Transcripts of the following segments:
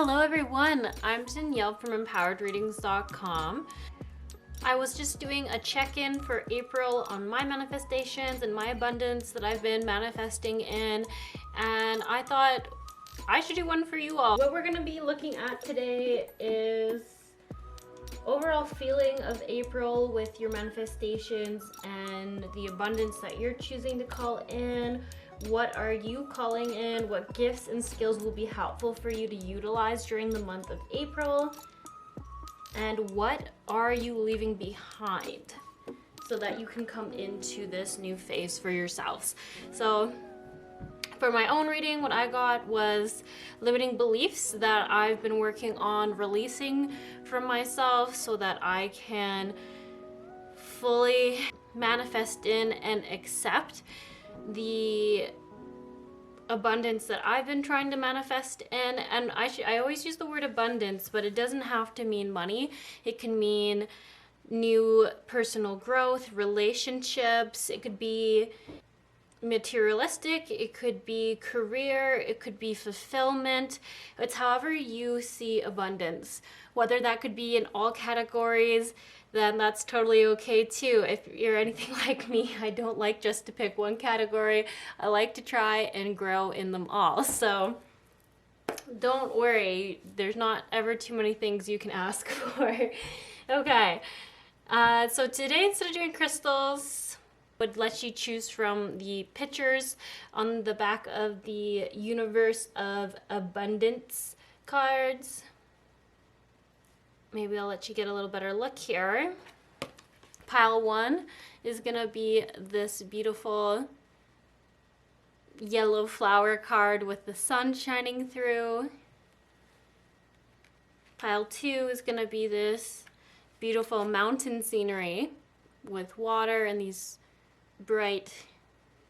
Hello everyone, I'm Danielle from empoweredreadings.com. I was just doing a check-in for April on my manifestations and my abundance that I've been manifesting in, and I thought I should do one for you all. What we're going to be looking at today is overall feeling of April with your manifestations and the abundance that you're choosing to call in. What are you calling in? What gifts and skills will be helpful for you to utilize during the month of April? And what are you leaving behind so that you can come into this new phase for yourselves? So for my own reading, what I got was limiting beliefs that I've been working on releasing from myself so that I can fully manifest in and accept the abundance that I've been trying to manifest in. And I always use the word abundance, but it doesn't have to mean money. It can mean new personal growth, relationships. It could be materialistic, it could be career, it could be fulfillment. It's however you see abundance. Whether that could be in all categories, then that's totally okay too. If you're anything like me, I don't like just to pick one category. I like to try and grow in them all. So don't worry, there's not ever too many things you can ask for. Okay, so today, instead of doing crystals, would let you choose from the pictures on the back of the Universe of Abundance cards. Maybe I'll let you get a little better look here. Pile 1 is gonna be this beautiful yellow flower card with the sun shining through. Pile 2 is gonna be this beautiful mountain scenery with water and these bright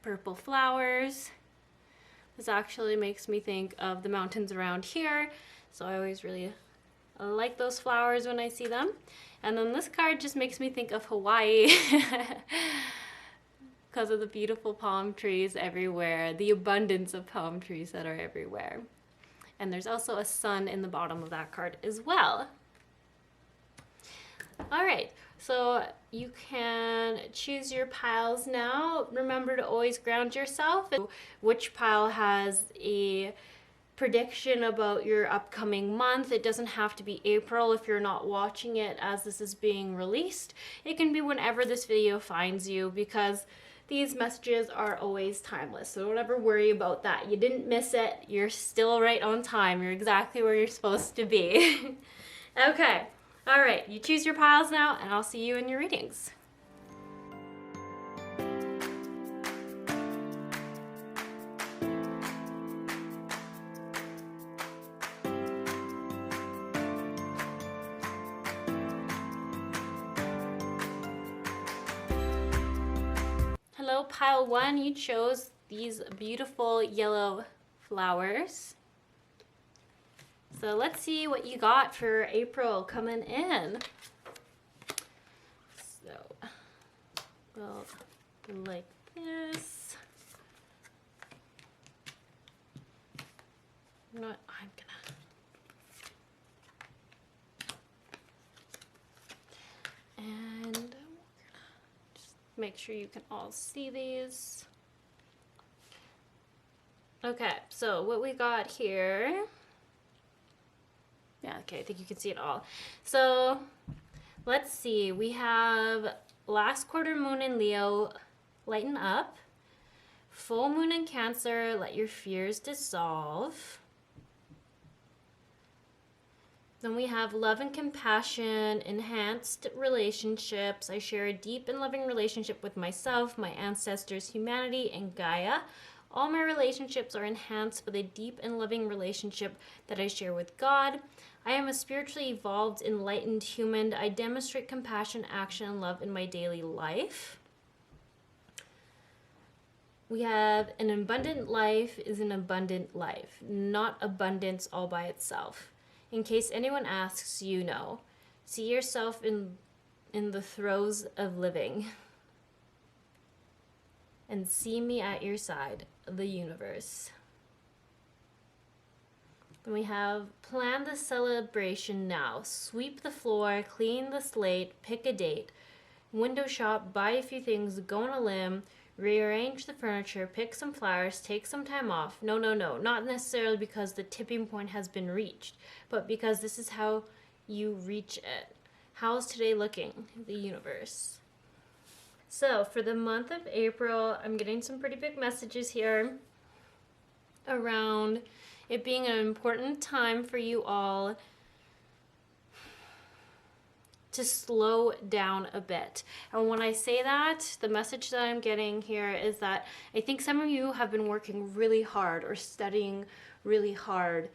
purple flowers. This actually makes me think of the mountains around here, so I always really like those flowers when I see them. And then this card just makes me think of Hawaii because of the beautiful palm trees everywhere, the abundance of palm trees that are everywhere. And there's also a sun in the bottom of that card as well. All right, so you can choose your piles now. Remember to always ground yourself. Which pile has a prediction about your upcoming month? It doesn't have to be April if you're not watching it as this is being released. It can be whenever this video finds you, because these messages are always timeless. So don't ever worry about that. You didn't miss it. You're still right on time. You're exactly where you're supposed to be. Okay. All right, you choose your piles now, and I'll see you in your readings. Hello, pile 1, you chose these beautiful yellow flowers. So let's see what you got for April coming in. So we'll go like this. You know what? I'm gonna and just make sure you can all see these. Okay, so what we got here. Yeah, okay, I think you can see it all. So let's see, we have last quarter moon in Leo, lighten up. Full moon in Cancer, let your fears dissolve. Then we have love and compassion, enhanced relationships. I share a deep and loving relationship with myself, my ancestors, humanity, and Gaia. All my relationships are enhanced with a deep and loving relationship that I share with God. I am a spiritually evolved, enlightened human. I demonstrate compassion, action, and love in my daily life. We have an abundant life is an abundant life, not abundance all by itself. In case anyone asks, you know. See yourself in the throes of living. And see me at your side, the universe. Then we have plan the celebration now. Sweep the floor, clean the slate, pick a date. Window shop, buy a few things, go on a limb, rearrange the furniture, pick some flowers, take some time off. No, no, no. Not necessarily because the tipping point has been reached, but because this is how you reach it. How's today looking, the universe? So for the month of April, I'm getting some pretty big messages here around it being an important time for you all to slow down a bit. And when I say that, the message that I'm getting here is that I think some of you have been working really hard or studying really hard,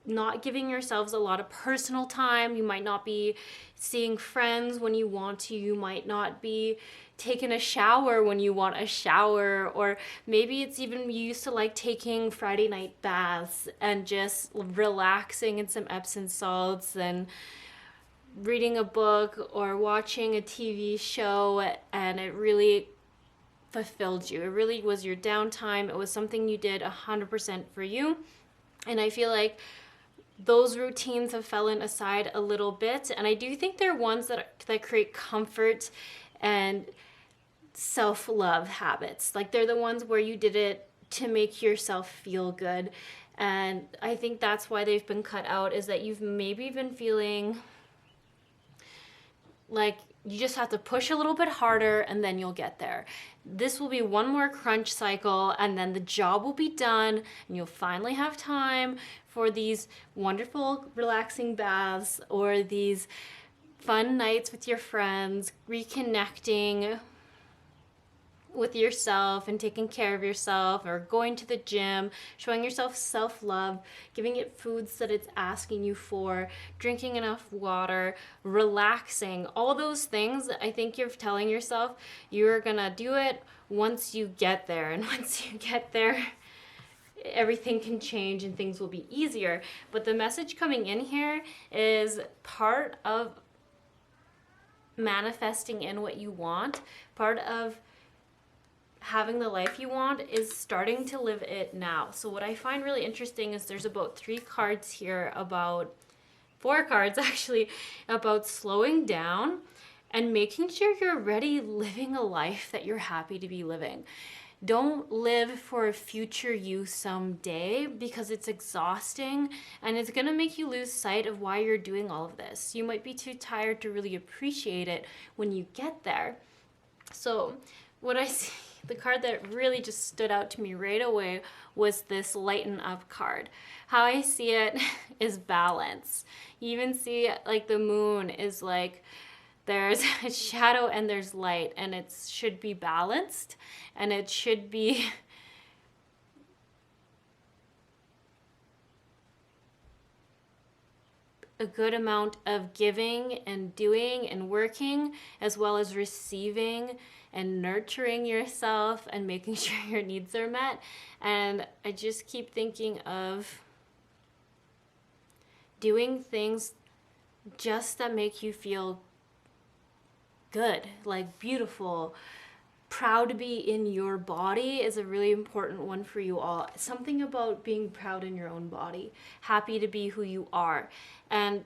not giving yourselves a lot of personal time. You might not be seeing friends when you want to. You might not be taking a shower when you want a shower, or maybe it's even you used to like taking Friday night baths and just relaxing in some Epsom salts and reading a book or watching a TV show, and it really fulfilled you. It really was your downtime. It was something you did 100% for you. And I feel like those routines have fallen aside a little bit, and I do think they're ones that create comfort and self-love habits. Like they're the ones where you did it to make yourself feel good, and I think that's why they've been cut out, is that you've maybe been feeling like you just have to push a little bit harder and then you'll get there. This will be one more crunch cycle and then the job will be done and you'll finally have time for these wonderful relaxing baths or these fun nights with your friends, reconnecting with yourself and taking care of yourself, or going to the gym, showing yourself self-love, giving it foods that it's asking you for, drinking enough water, relaxing, all those things. I think you're telling yourself you're gonna do it once you get there, and once you get there, everything can change and things will be easier. But the message coming in here is part of manifesting in what you want, part of having the life you want is starting to live it now. So what I find really interesting is there's about 4 cards here about slowing down and making sure you're ready living a life that you're happy to be living. Don't live for a future you someday, because it's exhausting and it's gonna make you lose sight of why you're doing all of this. You might be too tired to really appreciate it when you get there. So what I see, the card that really just stood out to me right away was this lighten up card. How I see it is balance. You even see like the moon is like, there's a shadow and there's light, and it should be balanced, and it should be a good amount of giving and doing and working, as well as receiving and nurturing yourself and making sure your needs are met. And I just keep thinking of doing things just that make you feel good, like beautiful, proud to be in your body is a really important one for you all. Something about being proud in your own body, happy to be who you are, and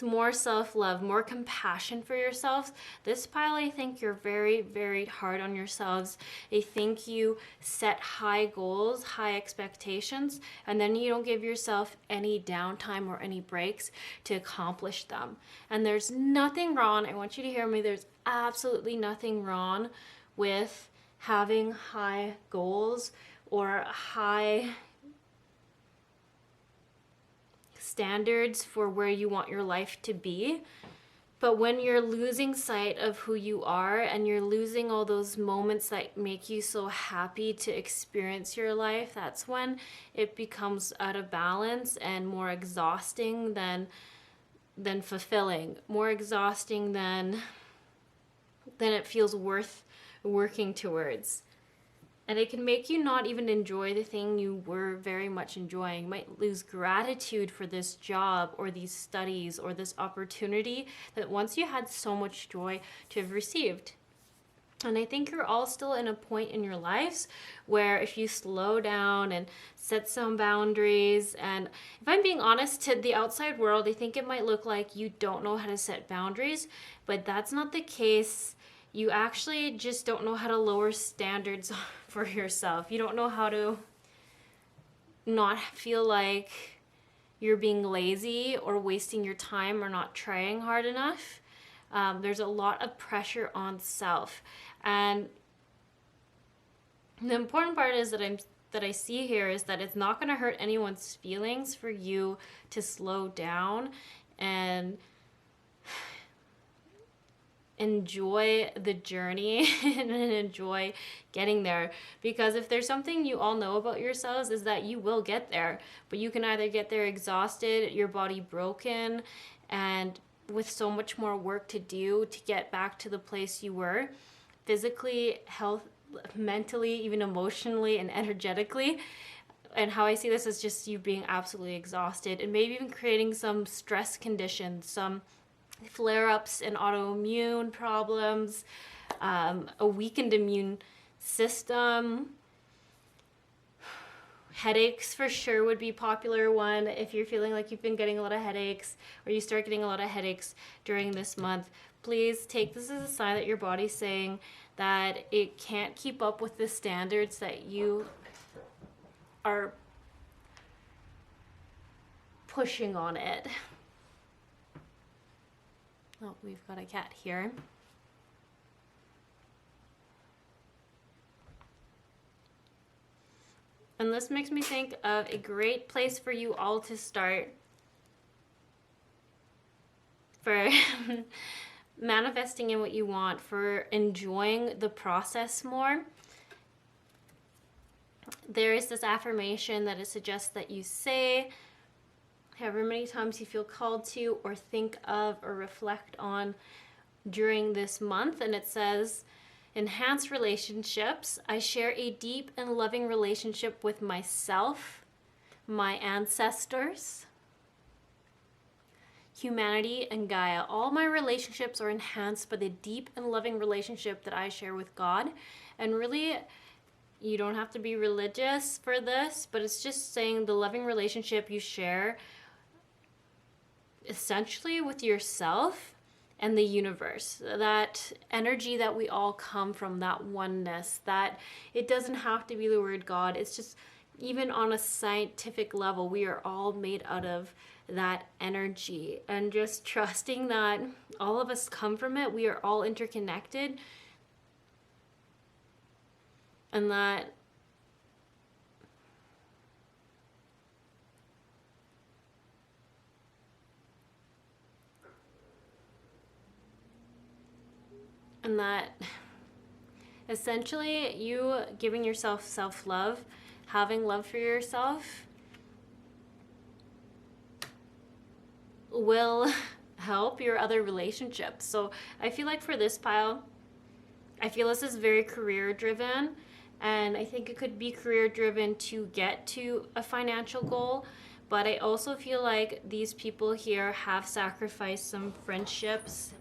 more self-love, more compassion for yourselves. This pile, I think you're very, very hard on yourselves. I think you set high goals, high expectations, and then you don't give yourself any downtime or any breaks to accomplish them. And there's nothing wrong, I want you to hear me, there's absolutely nothing wrong with having high goals or high standards for where you want your life to be. But when you're losing sight of who you are and you're losing all those moments that make you so happy to experience your life, that's when it becomes out of balance and more exhausting than fulfilling, more exhausting than it feels worth working towards. And it can make you not even enjoy the thing you were very much enjoying. You might lose gratitude for this job or these studies or this opportunity that once you had so much joy to have received. And I think you're all still in a point in your lives where if you slow down and set some boundaries, and if I'm being honest, to the outside world, I think it might look like you don't know how to set boundaries, but that's not the case. You actually just don't know how to lower standards for yourself. You don't know how to not feel like you're being lazy or wasting your time or not trying hard enough. There's a lot of pressure on self. And the important part is that I see here is that it's not going to hurt anyone's feelings for you to slow down and enjoy the journey and enjoy getting there. Because if there's something you all know about yourselves, is that you will get there, but you can either get there exhausted, your body broken, and with so much more work to do to get back to the place you were physically, mentally, even emotionally and energetically. And how I see this is just you being absolutely exhausted, and maybe even creating some stress conditions, some flare-ups and autoimmune problems, a weakened immune system. Headaches for sure would be a popular one. If you're feeling like you've been getting a lot of headaches, or you start getting a lot of headaches during this month, please take this as a sign that your body's saying that it can't keep up with the standards that you are pushing on it. Oh, we've got a cat here. And this makes me think of a great place for you all to start for manifesting in what you want, for enjoying the process more. There is this affirmation that it suggests that you say however many times you feel called to, or think of, or reflect on during this month. And it says, enhance relationships. I share a deep and loving relationship with myself, my ancestors, humanity, and Gaia. All my relationships are enhanced by the deep and loving relationship that I share with God. And really, you don't have to be religious for this, but it's just saying the loving relationship you share essentially with yourself and the universe, that energy that we all come from, that oneness, that it doesn't have to be the word God. It's just, even on a scientific level, we are all made out of that energy, and just trusting that all of us come from it. We are all interconnected, and that essentially you giving yourself self-love, having love for yourself, will help your other relationships. So I feel like for this pile, I feel this is very career driven, and I think it could be career driven to get to a financial goal, but I also feel like these people here have sacrificed some friendships.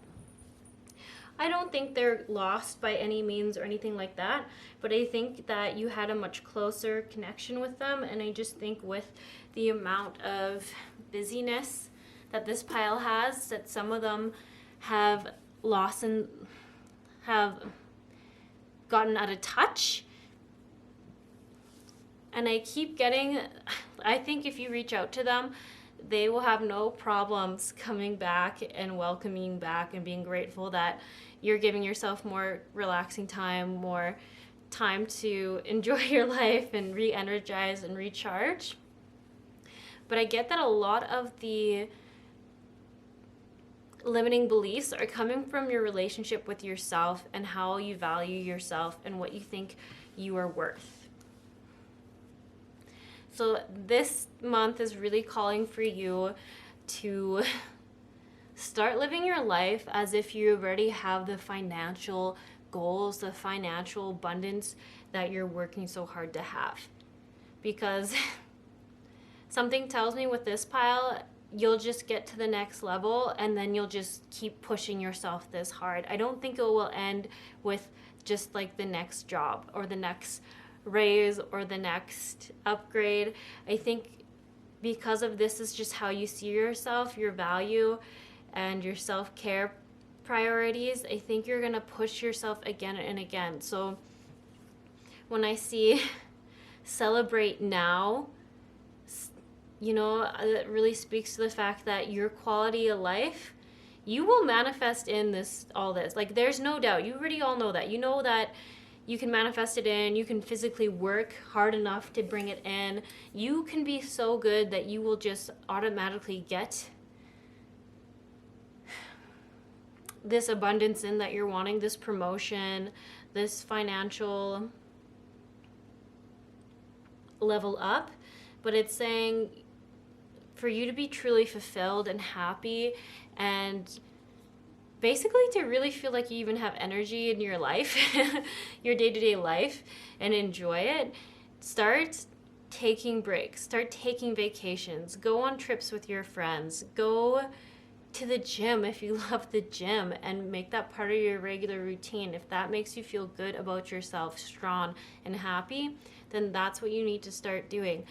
I don't think they're lost by any means or anything like that, but I think that you had a much closer connection with them, and I just think with the amount of busyness that this pile has, that some of them have lost and have gotten out of touch. And I keep getting, I think if you reach out to them, they will have no problems coming back and welcoming back and being grateful that you're giving yourself more relaxing time, more time to enjoy your life and re-energize and recharge. But I get that a lot of the limiting beliefs are coming from your relationship with yourself and how you value yourself and what you think you are worth. So this month is really calling for you to start living your life as if you already have the financial goals, the financial abundance that you're working so hard to have. Because something tells me with this pile, you'll just get to the next level and then you'll just keep pushing yourself this hard. I don't think it will end with just like the next job or the next raise or the next upgrade. I think because of this is just how you see yourself, your value, and your self-care priorities, I think you're gonna push yourself again and again. So when I see celebrate now, you know, it really speaks to the fact that your quality of life, you will manifest in this, all this. Like, there's no doubt. You already all know that. You know that you can manifest it in. You can physically work hard enough to bring it in. You can be so good that you will just automatically get this abundance in that you're wanting, this promotion, this financial level up. But it's saying for you to be truly fulfilled and happy, and basically to really feel like you even have energy in your life, your day-to-day life, and enjoy it, start taking breaks, start taking vacations, go on trips with your friends, go to the gym if you love the gym, and make that part of your regular routine. If that makes you feel good about yourself, strong and happy, then that's what you need to start doing.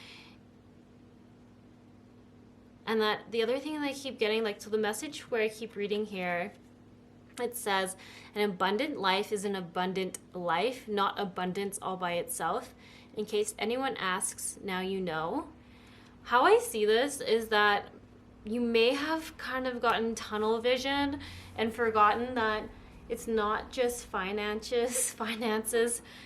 And that the other thing that I keep getting, like, so the message where I keep reading here, it says, an abundant life is an abundant life, not abundance all by itself. In case anyone asks, now you know. How I see this is that you may have kind of gotten tunnel vision and forgotten that it's not just finances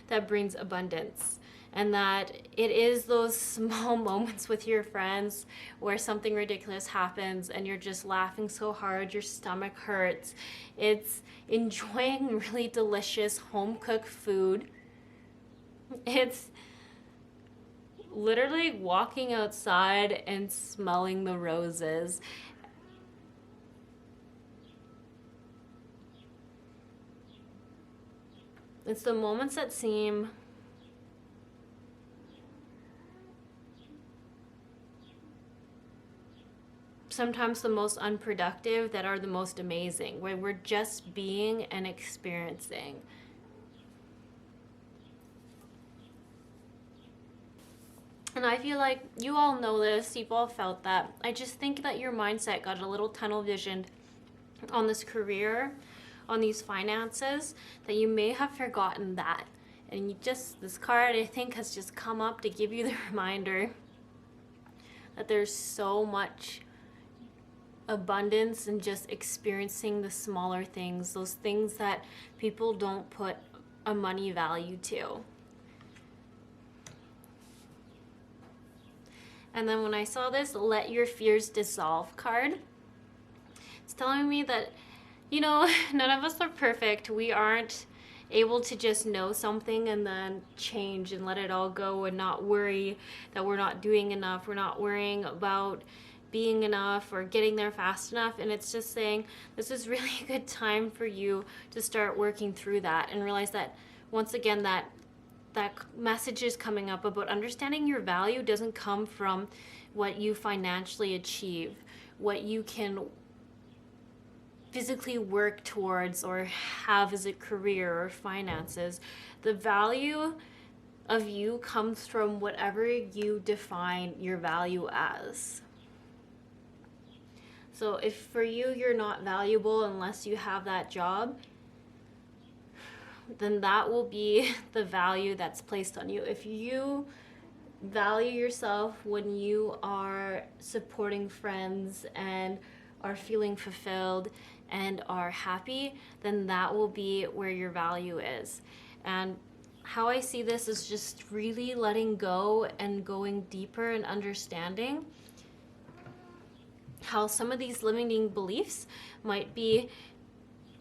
that brings abundance. And that it is those small moments with your friends where something ridiculous happens and you're just laughing so hard your stomach hurts. It's enjoying really delicious home-cooked food. It's literally walking outside and smelling the roses. It's the moments that seem sometimes the most unproductive that are the most amazing, where we're just being and experiencing. And I feel like you all know this, you've all felt that. I just think that your mindset got a little tunnel visioned on this career, on these finances, that you may have forgotten that. And you just, this card I think has just come up to give you the reminder that there's so much abundance and just experiencing the smaller things, those things that people don't put a money value to. And then when I saw this let your fears dissolve card, it's telling me that, you know, none of us are perfect. We aren't able to just know something and then change and let it all go and not worry that we're not doing enough. We're not worrying about being enough or getting there fast enough. And it's just saying this is really a good time for you to start working through that and realize that once again that message is coming up about understanding your value doesn't come from what you financially achieve, what you can physically work towards or have as a career or finances. The value of you comes from whatever you define your value as. So if for you you're not valuable unless you have that job, then that will be the value that's placed on you. If you value yourself when you are supporting friends and are feeling fulfilled and are happy, then that will be where your value is. And how I see this is just really letting go and going deeper and understanding how some of these limiting beliefs might be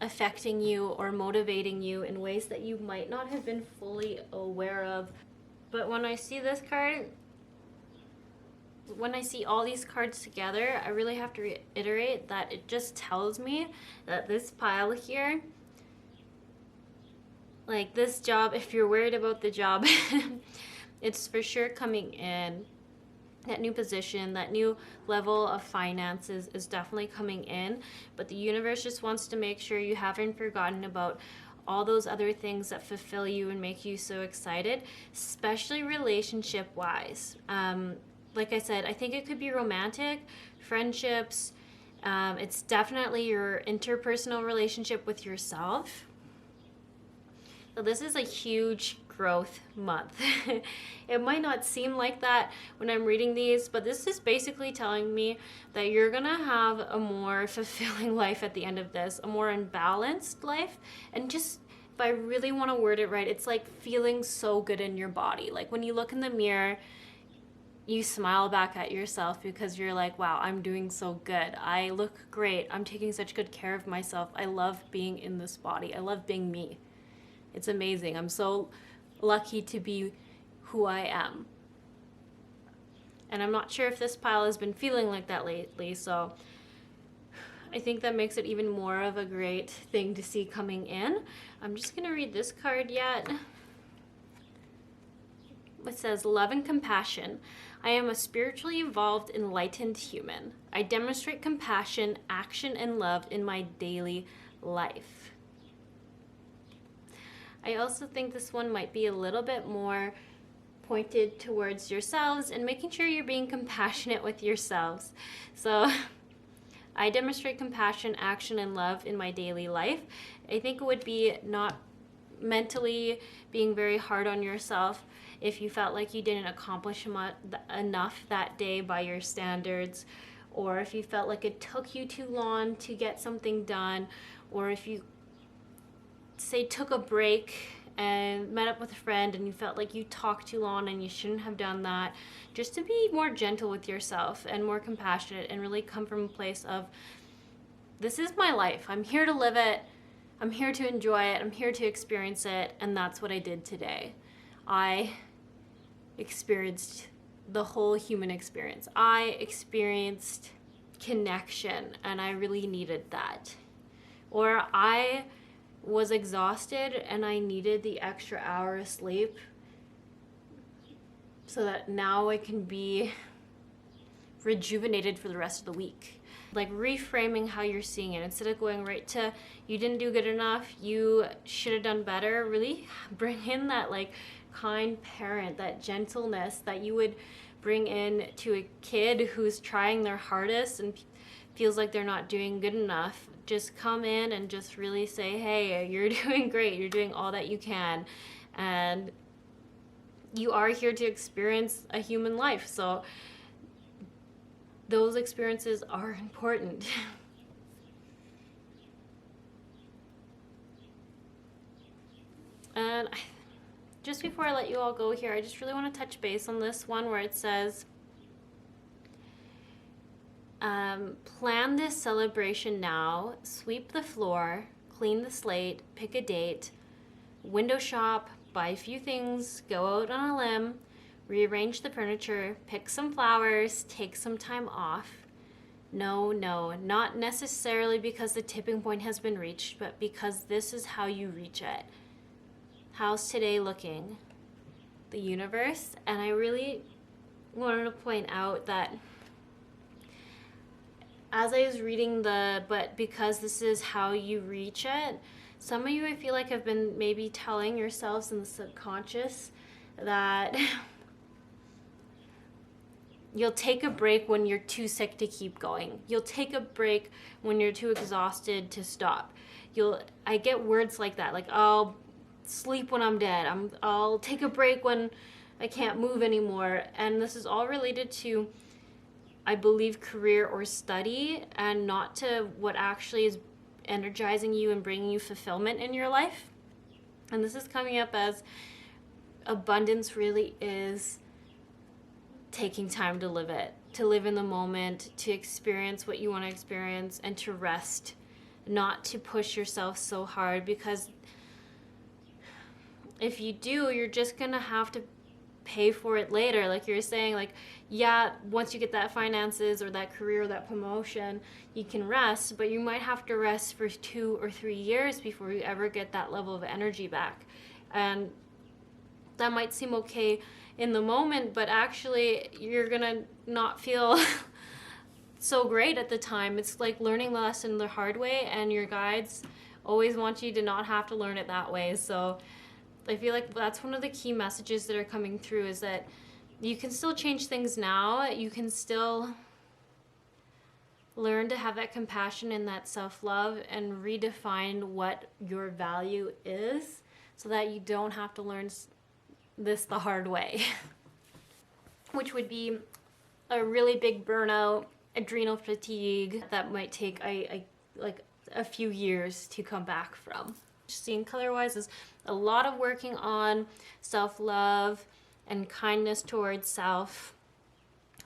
affecting you or motivating you in ways that you might not have been fully aware of. But when I see this card, when I see all these cards together, I really have to reiterate that it just tells me that this pile here, like this job, if you're worried about the job, it's for sure coming in. That new position, that new level of finances is definitely coming in, but the universe just wants to make sure you haven't forgotten about all those other things that fulfill you and make you so excited, especially relationship wise. Like I said, I think it could be romantic, friendships. It's definitely your interpersonal relationship with yourself. So this is a huge growth month. It might not seem like that when I'm reading these, but this is basically telling me that you're gonna have a more fulfilling life at the end of this, a more unbalanced life. And just, if I really want to word it right, it's like feeling so good in your body. Like when you look in the mirror, you smile back at yourself because you're like, wow, I'm doing so good. I look great. I'm taking such good care of myself. I love being in this body. I love being me. It's amazing. I'm so lucky to be who I am. And I'm not sure if this pile has been feeling like that lately, so I think that makes it even more of a great thing to see coming in. I'm just going to read this card yet. It says, love and compassion. I am a spiritually evolved, enlightened human. I demonstrate compassion, action, and love in my daily life. I also think this one might be a little bit more pointed towards yourselves and making sure you're being compassionate with yourselves. So I demonstrate compassion, action, and love in my daily life. I think it would be not mentally being very hard on yourself if you felt like you didn't accomplish enough that day by your standards, or if you felt like it took you too long to get something done, or if you say took a break and met up with a friend and you felt like you talked too long and you shouldn't have done that. Just to be more gentle with yourself and more compassionate and really come from a place of, this is my life. I'm here to live it. I'm here to enjoy it. I'm here to experience it. And that's what I did today. I experienced the whole human experience. I experienced connection and I really needed that. Or I was exhausted and I needed the extra hour of sleep so that now I can be rejuvenated for the rest of the week. Like reframing how you're seeing it instead of going right to you didn't do good enough, you should have done better. Really bring in that like kind parent, that gentleness that you would bring in to a kid who's trying their hardest and feels like they're not doing good enough. Just come in and just really say, hey, you're doing great. You're doing all that you can. And you are here to experience a human life. So those experiences are important. And just before I let you all go here, I just really want to touch base on this one where it says, plan this celebration now, sweep the floor, clean the slate, pick a date, window shop, buy a few things, go out on a limb, rearrange the furniture, pick some flowers, take some time off. No, not necessarily because the tipping point has been reached, but because this is how you reach it. How's today looking? The universe. And I really wanted to point out that as I was reading but because this is how you reach it, some of you I feel like have been maybe telling yourselves in the subconscious that you'll take a break when you're too sick to keep going. You'll take a break when you're too exhausted to stop. I get words like that, like I'll sleep when I'm dead. I'll take a break when I can't move anymore. And this is all related to, I believe, career or study, and not to what actually is energizing you and bringing you fulfillment in your life. And this is coming up as abundance really is taking time to live it, to live in the moment, to experience what you want to experience, and to rest, not to push yourself so hard, because if you do, you're just gonna have to pay for it later. Like you're saying, like, yeah, once you get that finances or that career or that promotion, you can rest, but you might have to rest for 2 or 3 years before you ever get that level of energy back. And that might seem okay in the moment, but actually you're gonna not feel so great at the time. It's like learning the lesson the hard way, and your guides always want you to not have to learn it that way. So I feel like that's one of the key messages that are coming through, is that you can still change things now. You can still learn to have that compassion and that self-love and redefine what your value is, so that you don't have to learn this the hard way, which would be a really big burnout, adrenal fatigue that might take a few years to come back from. Seeing color-wise is a lot of working on self-love and kindness towards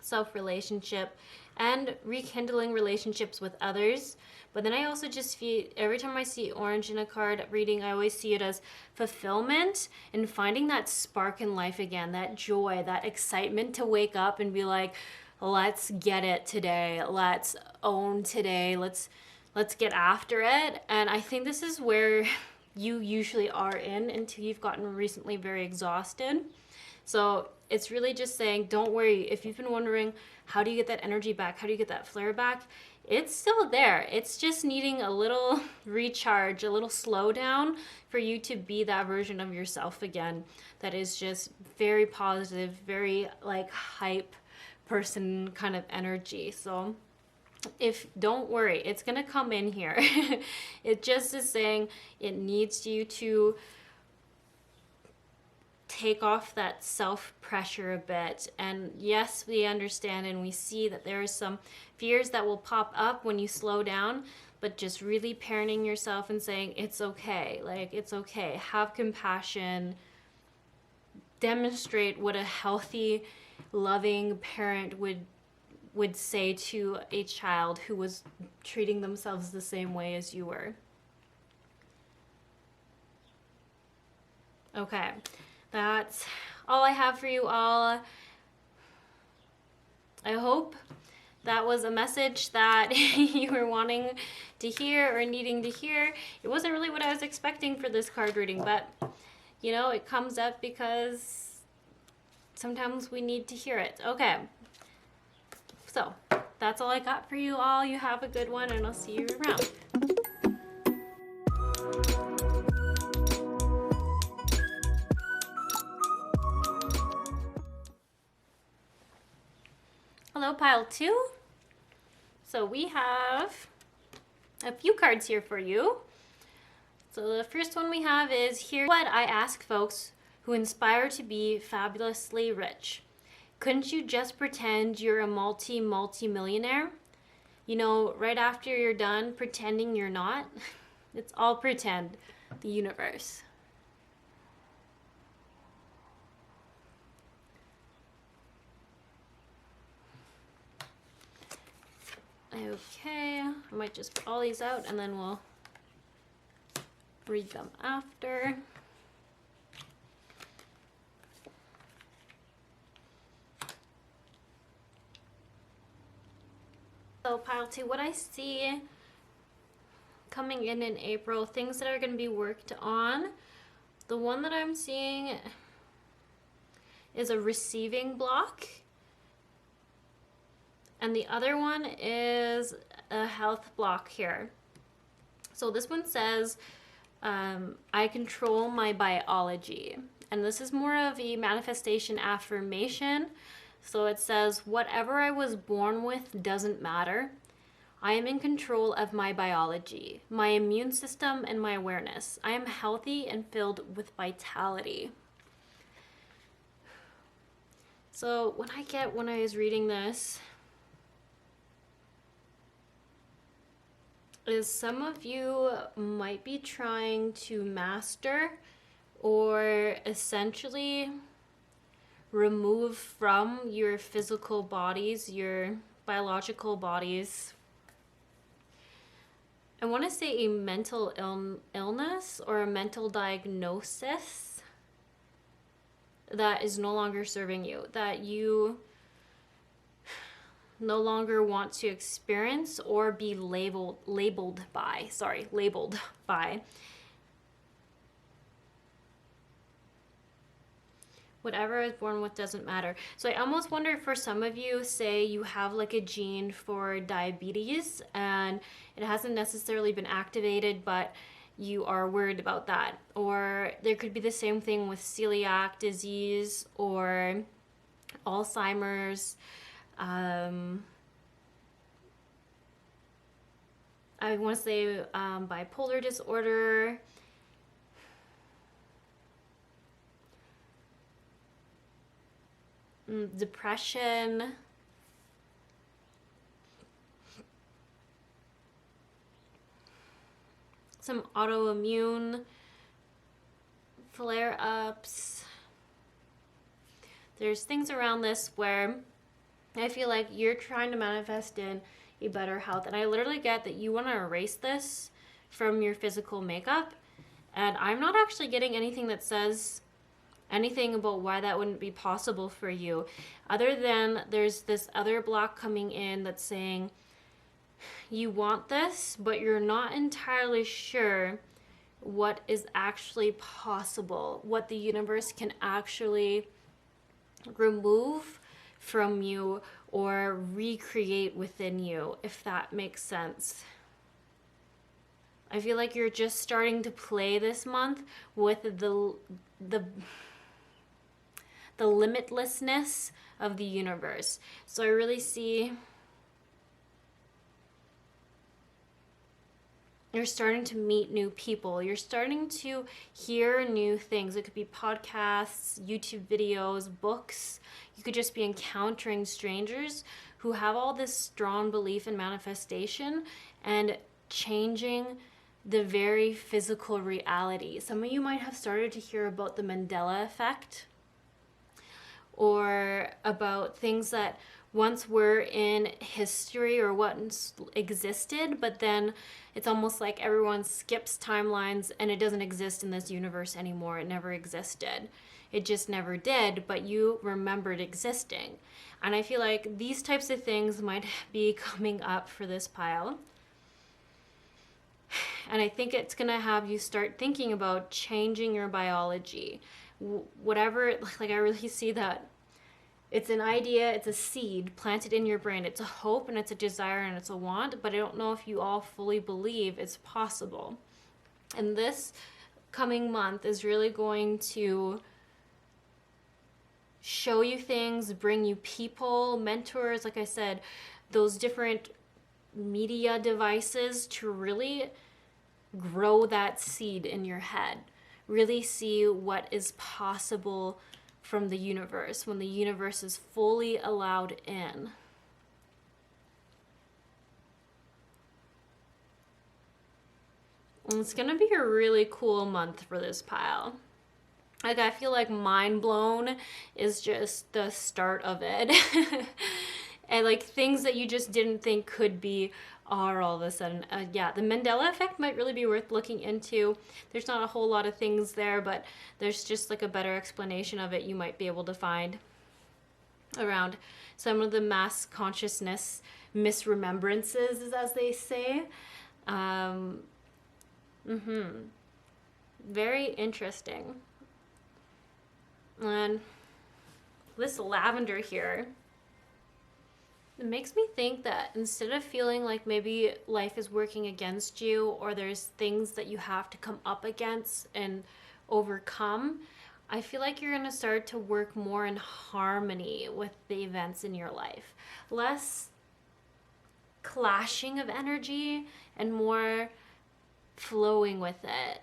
self-relationship, and rekindling relationships with others. But then I also just feel, every time I see orange in a card reading, I always see it as fulfillment and finding that spark in life again, that joy, that excitement to wake up and be like, let's get it today, let's own today, let's get after it. And I think this is where you usually are in until you've gotten recently very exhausted. So it's really just saying, don't worry. If you've been wondering, how do you get that energy back? How do you get that flare back? It's still there. It's just needing a little recharge, a little slowdown for you to be that version of yourself again. That is just very positive, very like hype person kind of energy. So don't worry, it's gonna come in here. It just is saying it needs you to take off that self-pressure a bit. And yes, we understand and we see that there are some fears that will pop up when you slow down, but just really parenting yourself and saying, it's okay, like, it's okay. Have compassion. Demonstrate what a healthy, loving parent would say to a child who was treating themselves the same way as you were. Okay. That's all I have for you all. I hope that was a message that you were wanting to hear or needing to hear. It wasn't really what I was expecting for this card reading, but you know, it comes up because sometimes we need to hear it. Okay. So that's all I got for you all. You have a good one, and I'll see you around. Hello, pile 2. So we have a few cards here for you. So the first one we have is, here's what I ask folks who inspire to be fabulously rich. Couldn't you just pretend you're a multi-millionaire? You know, right after you're done pretending you're not. It's all pretend, the universe. Okay, I might just put all these out and then we'll read them after. So pile 2, what I see coming in April, things that are going to be worked on. The one that I'm seeing is a receiving block. And the other one is a health block here. So this one says, I control my biology. And this is more of a manifestation affirmation. So it says, whatever I was born with doesn't matter. I am in control of my biology, my immune system, and my awareness. I am healthy and filled with vitality. So when I was reading this, is some of you might be trying to master or essentially remove from your physical bodies, your biological bodies, I want to say a mental illness or a mental diagnosis that is no longer serving you, that you no longer want to experience or be labeled by. Whatever I was born with doesn't matter. So I almost wonder, for some of you, say you have like a gene for diabetes and it hasn't necessarily been activated, but you are worried about that. Or there could be the same thing with celiac disease or Alzheimer's. I want to say bipolar disorder. Depression. Some autoimmune flare-ups. There's things around this where I feel like you're trying to manifest in a better health. And I literally get that you want to erase this from your physical makeup. And I'm not actually getting anything that says anything about why that wouldn't be possible for you. Other than there's this other block coming in that's saying you want this, but you're not entirely sure what is actually possible, what the universe can actually remove from you or recreate within you, if that makes sense. I feel like you're just starting to play this month with the limitlessness of the universe. So I really see you're starting to meet new people. You're starting to hear new things. It could be podcasts, YouTube videos, books. You could just be encountering strangers who have all this strong belief in manifestation and changing the very physical reality. Some of you might have started to hear about the Mandela effect, or about things that once were in history or once existed, but then it's almost like everyone skips timelines and it doesn't exist in this universe anymore. It never existed. It just never did, but you remembered existing. And I feel like these types of things might be coming up for this pile. And I think it's going to have you start thinking about changing your biology. Whatever, like I really see that it's an idea, it's a seed planted in your brain. It's a hope and it's a desire and it's a want, but I don't know if you all fully believe it's possible. And this coming month is really going to show you things, bring you people, mentors, like I said, those different media devices to really grow that seed in your head. Really see what is possible from the universe when the universe is fully allowed in. And it's gonna be a really cool month for this pile. Like, I feel like mind blown is just the start of it. And like things that you just didn't think could be are all of a sudden. Yeah, the Mandela effect might really be worth looking into. There's not a whole lot of things there, but there's just like a better explanation of it you might be able to find around some of the mass consciousness misremembrances, as they say. Very interesting. And this lavender here, it makes me think that instead of feeling like maybe life is working against you or there's things that you have to come up against and overcome, I feel like you're going to start to work more in harmony with the events in your life. Less clashing of energy and more flowing with it.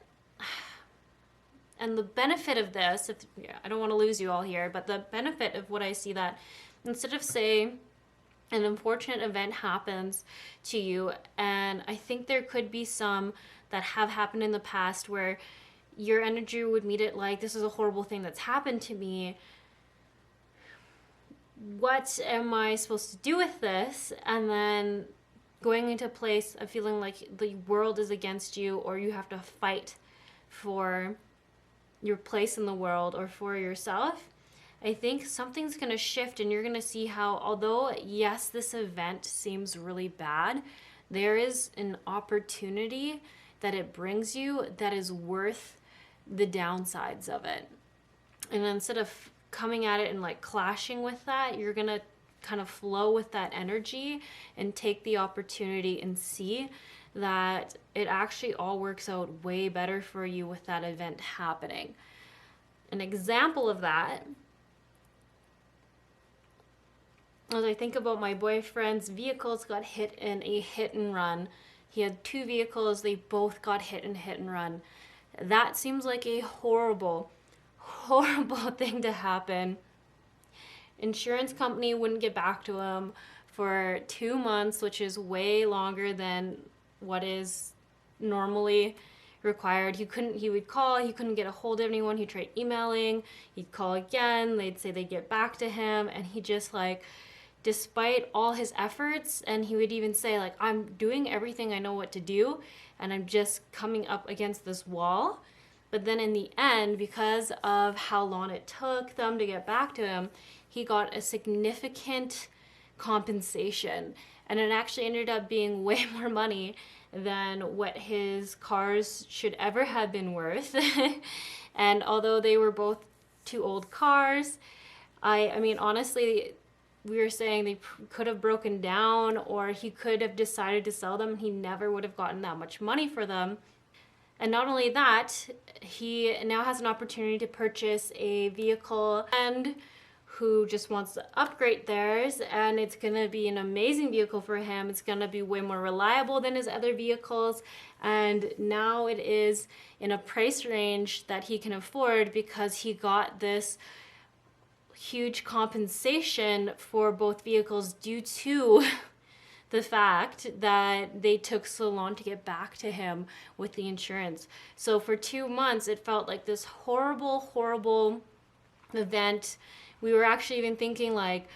And the benefit of this, I don't want to lose you all here, but the benefit of what I see that instead of, say, an unfortunate event happens to you, and I think there could be some that have happened in the past where your energy would meet it like, this is a horrible thing that's happened to me. What am I supposed to do with this? And then going into a place of feeling like the world is against you, or you have to fight for your place in the world or for yourself. I think something's going to shift, and you're going to see how, although, yes, this event seems really bad, there is an opportunity that it brings you that is worth the downsides of it. And instead of coming at it and like clashing with that, you're going to kind of flow with that energy and take the opportunity and see that it actually all works out way better for you with that event happening. An example of that, as I think about my boyfriend's vehicles got hit in a hit and run. He had 2 vehicles, they both got hit and run. That seems like a horrible, horrible thing to happen. Insurance company wouldn't get back to him for 2 months, which is way longer than what is normally required. He would call, he couldn't get a hold of anyone. He tried emailing, he'd call again, they'd say they'd get back to him, and he just like, despite all his efforts, and he would even say like, I'm doing everything I know what to do, and I'm just coming up against this wall. But then in the end, because of how long it took them to get back to him, he got a significant compensation, and it actually ended up being way more money than what his cars should ever have been worth. And although they were both 2 old cars, I mean, honestly, we were saying they could have broken down, or he could have decided to sell them. He never would have gotten that much money for them. And not only that, he now has an opportunity to purchase a vehicle and who just wants to upgrade theirs, and it's gonna be an amazing vehicle for him. It's gonna be way more reliable than his other vehicles, and now it is in a price range that he can afford because he got this huge compensation for both vehicles due to the fact that they took so long to get back to him with the insurance. So for 2 months, it felt like this horrible, horrible event. We were actually even thinking like,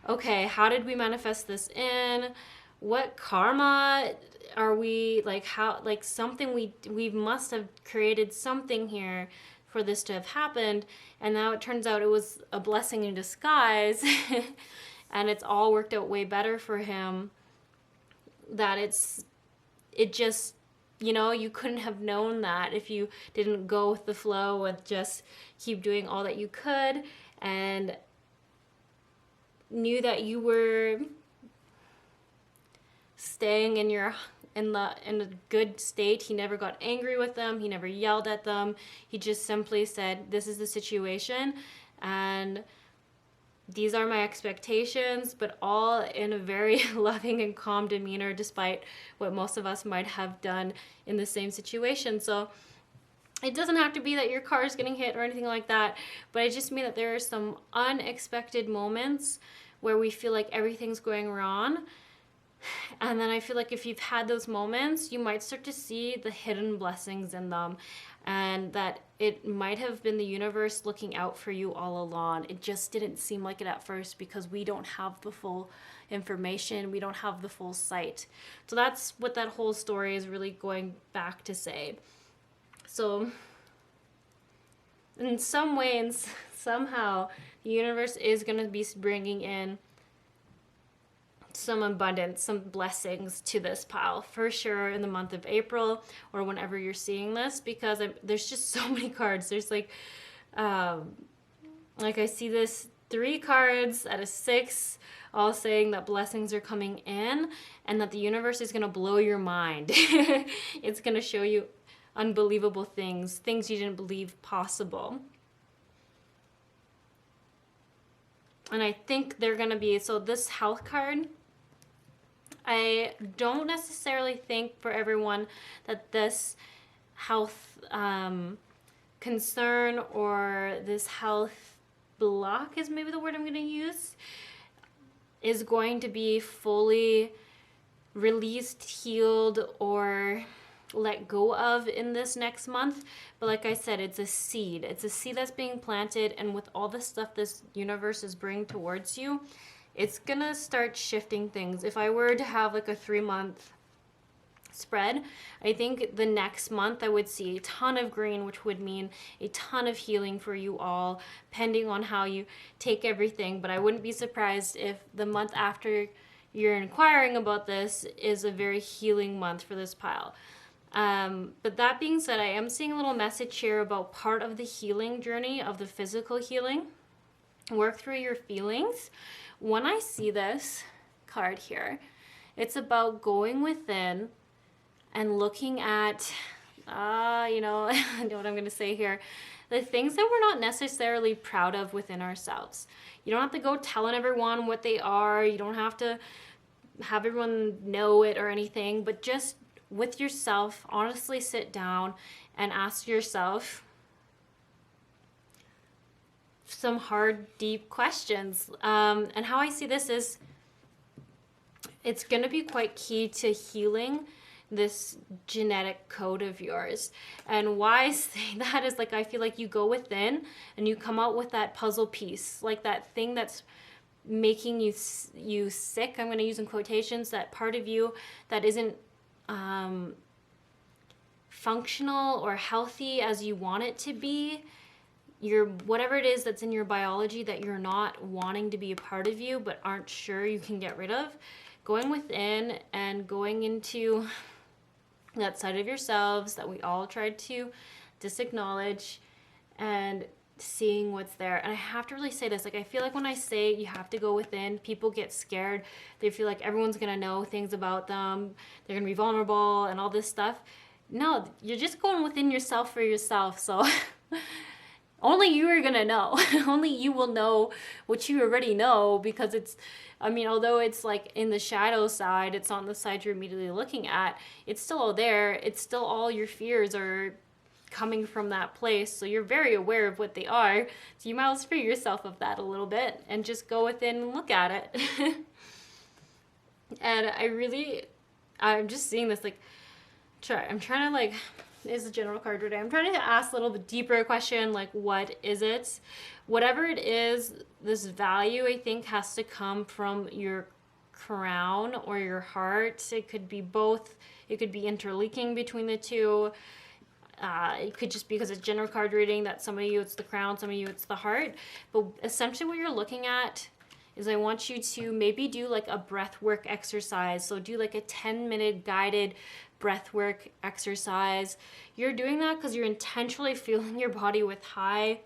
okay, how did we manifest this in? What karma are we, like, how, like, something we must have created something here for this to have happened. And now it turns out it was a blessing in disguise. And it's all worked out way better for him. That it just, you know, you couldn't have known that if you didn't go with the flow and just keep doing all that you could and knew that you were staying in a good state. He never got angry with them. He never yelled at them. He just simply said, this is the situation and these are my expectations, but all in a very loving and calm demeanor, despite what most of us might have done in the same situation. So it doesn't have to be that your car is getting hit or anything like that, but I just mean that there are some unexpected moments where we feel like everything's going wrong. And then I feel like if you've had those moments, you might start to see the hidden blessings in them, and that it might have been the universe looking out for you all along. It just didn't seem like it at first because we don't have the full information. We don't have the full sight. So that's what that whole story is really going back to say. So in some way and somehow, the universe is going to be bringing in some abundance, some blessings to this pile for sure in the month of April or whenever you're seeing this, because there's just so many cards. There's like I see this 3 cards out of 6 all saying that blessings are coming in and that the universe is going to blow your mind. It's going to show you unbelievable things you didn't believe possible. And I think they're going to be, so this health card, I don't necessarily think for everyone that this health concern or this health block is maybe the word I'm going to use, is going to be fully released, healed, or let go of in this next month. But like I said, it's a seed. It's a seed that's being planted, and with all the stuff this universe is bringing towards you, it's gonna start shifting things. If I were to have like a 3-month spread, I think the next month I would see a ton of green, which would mean a ton of healing for you all, pending on how you take everything. But I wouldn't be surprised if the month after you're inquiring about this is a very healing month for this pile. But that being said, I am seeing a little message here about part of the healing journey of the physical healing. Work through your feelings. When I see this card here, it's about going within and looking at, you know, I know what I'm going to say here, the things that we're not necessarily proud of within ourselves. You don't have to go telling everyone what they are. You don't have to have everyone know it or anything, but just with yourself, honestly sit down and ask yourself some hard, deep questions. And how I see this is it's going to be quite key to healing this genetic code of yours. And why I say that is, like, I feel like you go within and you come out with that puzzle piece, like that thing that's making you sick. I'm going to use in quotations, that part of you that isn't functional or healthy as you want it to be. Your whatever it is that's in your biology that you're not wanting to be a part of you but aren't sure you can get rid of, going within and going into that side of yourselves that we all tried to disacknowledge and seeing what's there. And I have to really say this, like, I feel like when I say you have to go within, people get scared. They feel like everyone's gonna know things about them, they're gonna be vulnerable and all this stuff. No, you're just going within yourself for yourself. So only you are gonna know. Only you will know what you already know, because it's, I mean, although it's like in the shadow side, it's on the side you're immediately looking at, it's still all there. It's still all your fears are coming from that place. So you're very aware of what they are. So you might as well free yourself of that a little bit and just go within and look at it. And I'm just seeing this, like, I'm trying to, like, is the general card today. I'm trying to ask a little bit deeper question, like, what is it? Whatever it is, this value, I think, has to come from your crown or your heart. It could be both. It could be interlinking between the two. It could just be because it's general card reading that some of you it's the crown, some of you it's the heart. But essentially what you're looking at is, I want you to maybe do like a breath work exercise. So do like a 10-minute guided breath work exercise. You're doing that because you're intentionally filling your body with high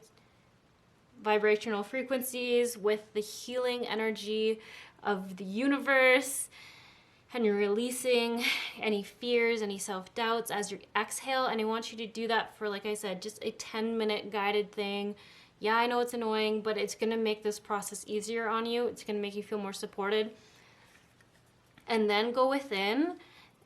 vibrational frequencies, with the healing energy of the universe, and you're releasing any fears, any self-doubts as you exhale. And I want you to do that for, like I said, just a 10-minute guided thing. Yeah, I know it's annoying, but it's going to make this process easier on you. It's going to make you feel more supported. And then go within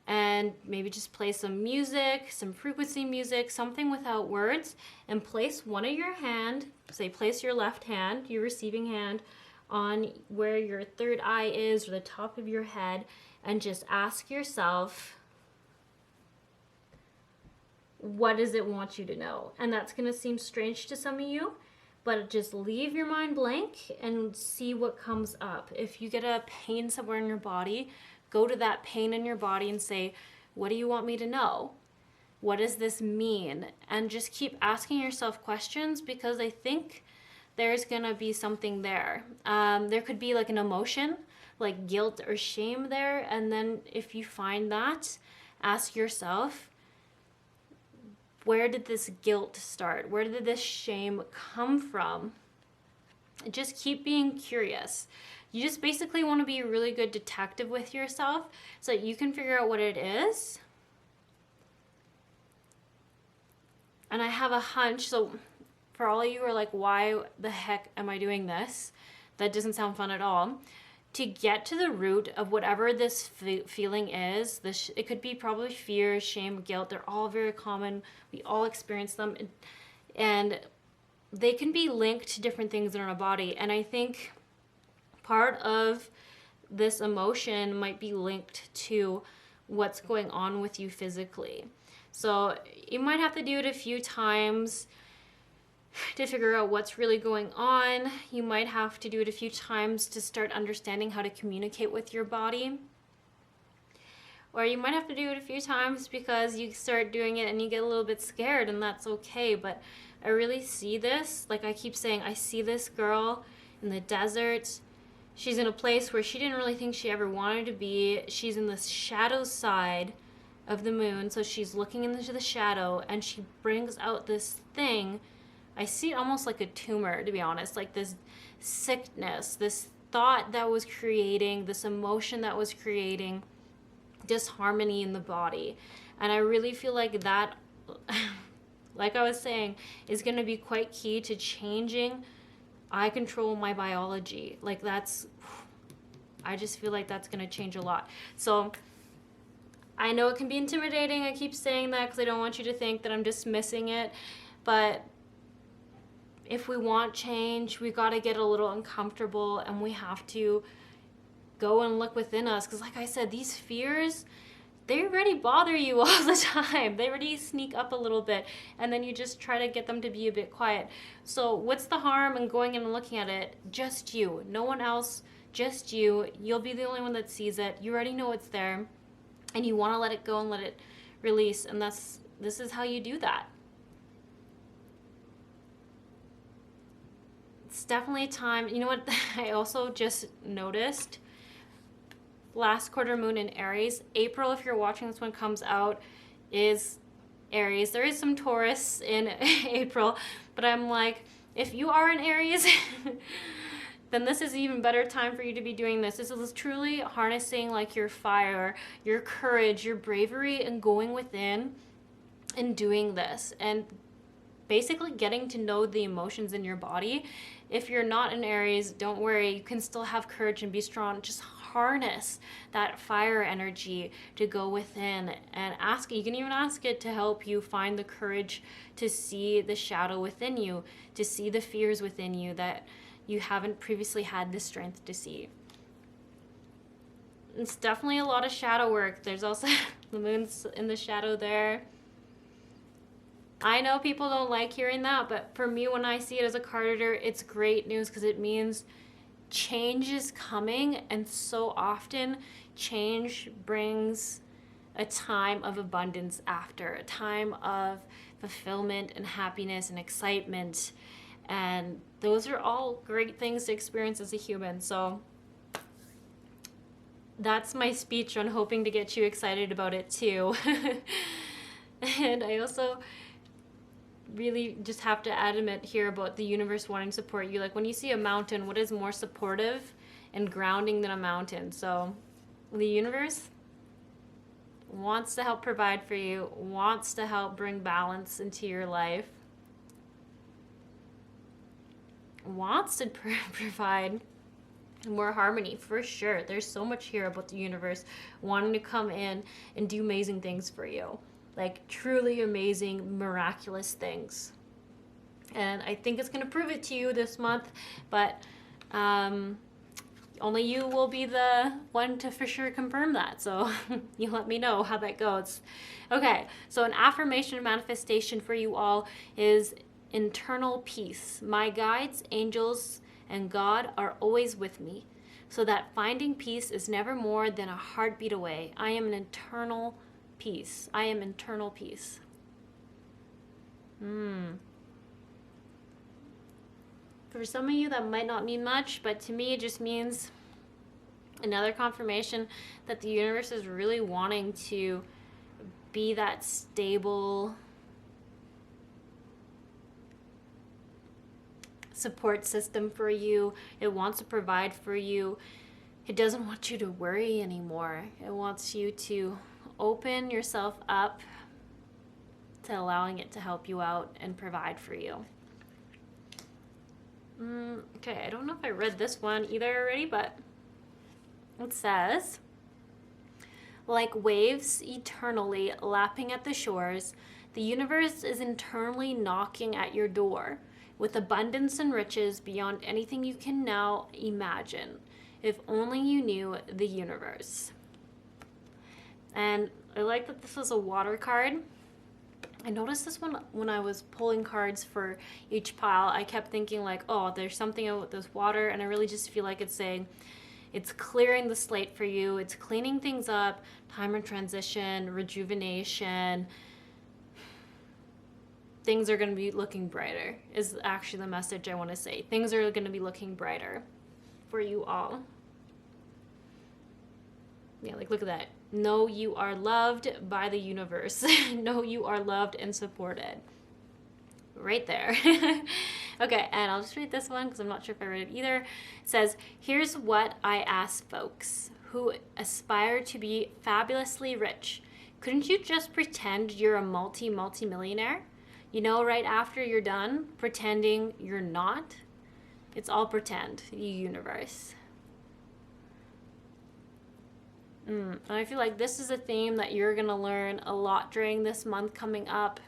and maybe just play some music, some frequency music, something without words, and place one of your hand, say place your left hand, your receiving hand, on where your third eye is, or the top of your head, and just ask yourself, what does it want you to know? And that's going to seem strange to some of you, but just leave your mind blank and see what comes up. If you get a pain somewhere in your body, go to that pain in your body and say, what do you want me to know? What does this mean? And just keep asking yourself questions, because I think there's going to be something there. There could be like an emotion, like guilt or shame there. And then if you find that, ask yourself, where did this guilt start? Where did this shame come from? Just keep being curious. You just basically want to be a really good detective with yourself so that you can figure out what it is. And I have a hunch, so for all of you who are like, why the heck am I doing this? That doesn't sound fun at all. To get to the root of whatever this feeling is, it could be probably fear, shame, guilt. They're all very common. We all experience them. And they can be linked to different things in our body. And I think part of this emotion might be linked to what's going on with you physically. So you might have to do it a few times to figure out what's really going on. You might have to do it a few times to start understanding how to communicate with your body. Or you might have to do it a few times because you start doing it and you get a little bit scared, and that's okay. But I really see this, like I keep saying, I see this girl in the desert. She's in a place where she didn't really think she ever wanted to be. She's in the shadow side of the moon, so she's looking into the shadow, and she brings out this thing. I see it almost like a tumor, to be honest, like this sickness, this thought that was creating, this emotion that was creating disharmony in the body. And I really feel like that, like I was saying, is going to be quite key to changing. I control my biology. Like I just feel like that's going to change a lot. So I know it can be intimidating. I keep saying that because I don't want you to think that I'm dismissing it. But if we want change, we got to get a little uncomfortable, and we have to go and look within us. Because like I said, these fears, they already bother you all the time. They already sneak up a little bit, and then you just try to get them to be a bit quiet. So what's the harm in going in and looking at it? Just you. No one else, just you. You'll be the only one that sees it. You already know it's there, and you want to let it go and let it release. And this is how you do that. It's definitely time. You know what I also just noticed? Last quarter moon in Aries. April, if you're watching this one comes out, is Aries. There is some Taurus in April, but I'm like, if you are in Aries, then this is an even better time for you to be doing this. This is truly harnessing like your fire, your courage, your bravery, and going within and doing this. And basically getting to know the emotions in your body. If you're not in Aries, don't worry. You can still have courage and be strong. Just harness that fire energy to go within and ask. You can even ask it to help you find the courage to see the shadow within you, to see the fears within you that you haven't previously had the strength to see. It's definitely a lot of shadow work. There's also the moon's in the shadow there. I know people don't like hearing that, but for me, when I see it as a card reader, it's great news because it means change is coming, and so often change brings a time of abundance after, a time of fulfillment and happiness and excitement, and those are all great things to experience as a human. So that's my speech on hoping to get you excited about it too. And I also really just have to admit here about the universe wanting to support you. Like when you see a mountain, what is more supportive and grounding than a mountain? So the universe wants to help provide for you, wants to help bring balance into your life, wants to provide more harmony for sure. There's so much here about the universe wanting to come in and do amazing things for you. Like truly amazing, miraculous things. And I think it's going to prove it to you this month, but only you will be the one to for sure confirm that. So you let me know how that goes. Okay, so an affirmation and manifestation for you all is internal peace. My guides, angels, and God are always with me, so that finding peace is never more than a heartbeat away. I am an internal peace. I am internal peace. For some of you, that might not mean much, but to me, it just means another confirmation that the universe is really wanting to be that stable support system for you. It wants to provide for you. It doesn't want you to worry anymore. It wants you to open yourself up to allowing it to help you out and provide for you. Okay, I don't know if I read this one either already, but it says, like waves eternally lapping at the shores, the universe is internally knocking at your door with abundance and riches beyond anything you can now imagine. If only you knew the universe. And I like that this was a water card. I noticed this one when I was pulling cards for each pile. I kept thinking like, oh, there's something about this water, and I really just feel like it's saying it's clearing the slate for you. It's cleaning things up, time of transition, rejuvenation. Things are going to be looking brighter is actually the message I want to say. Things are going to be looking brighter for you all. Yeah, like look at that. Know you are loved by the universe. Know you are loved and supported. Right there. Okay, and I'll just read this one because I'm not sure if I read it either. It says, here's what I ask folks who aspire to be fabulously rich. couldn't you just pretend you're a multi-millionaire? You know, right after you're done pretending you're not. It's all pretend, you universe. And I feel like this is a theme that you're going to learn a lot during this month coming up.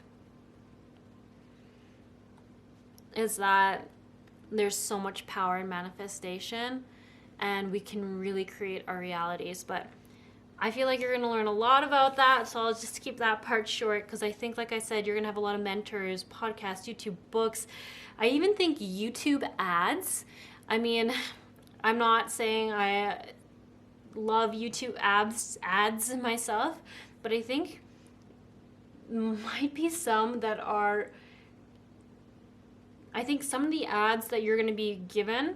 Is that there's so much power in manifestation and we can really create our realities. But I feel like you're going to learn a lot about that, so I'll just keep that part short because I think, like I said, you're going to have a lot of mentors, podcasts, YouTube, books. I even think YouTube ads. I mean, I'm not saying I love YouTube ads myself, but I think might be some that are, I think some of the ads that you're going to be given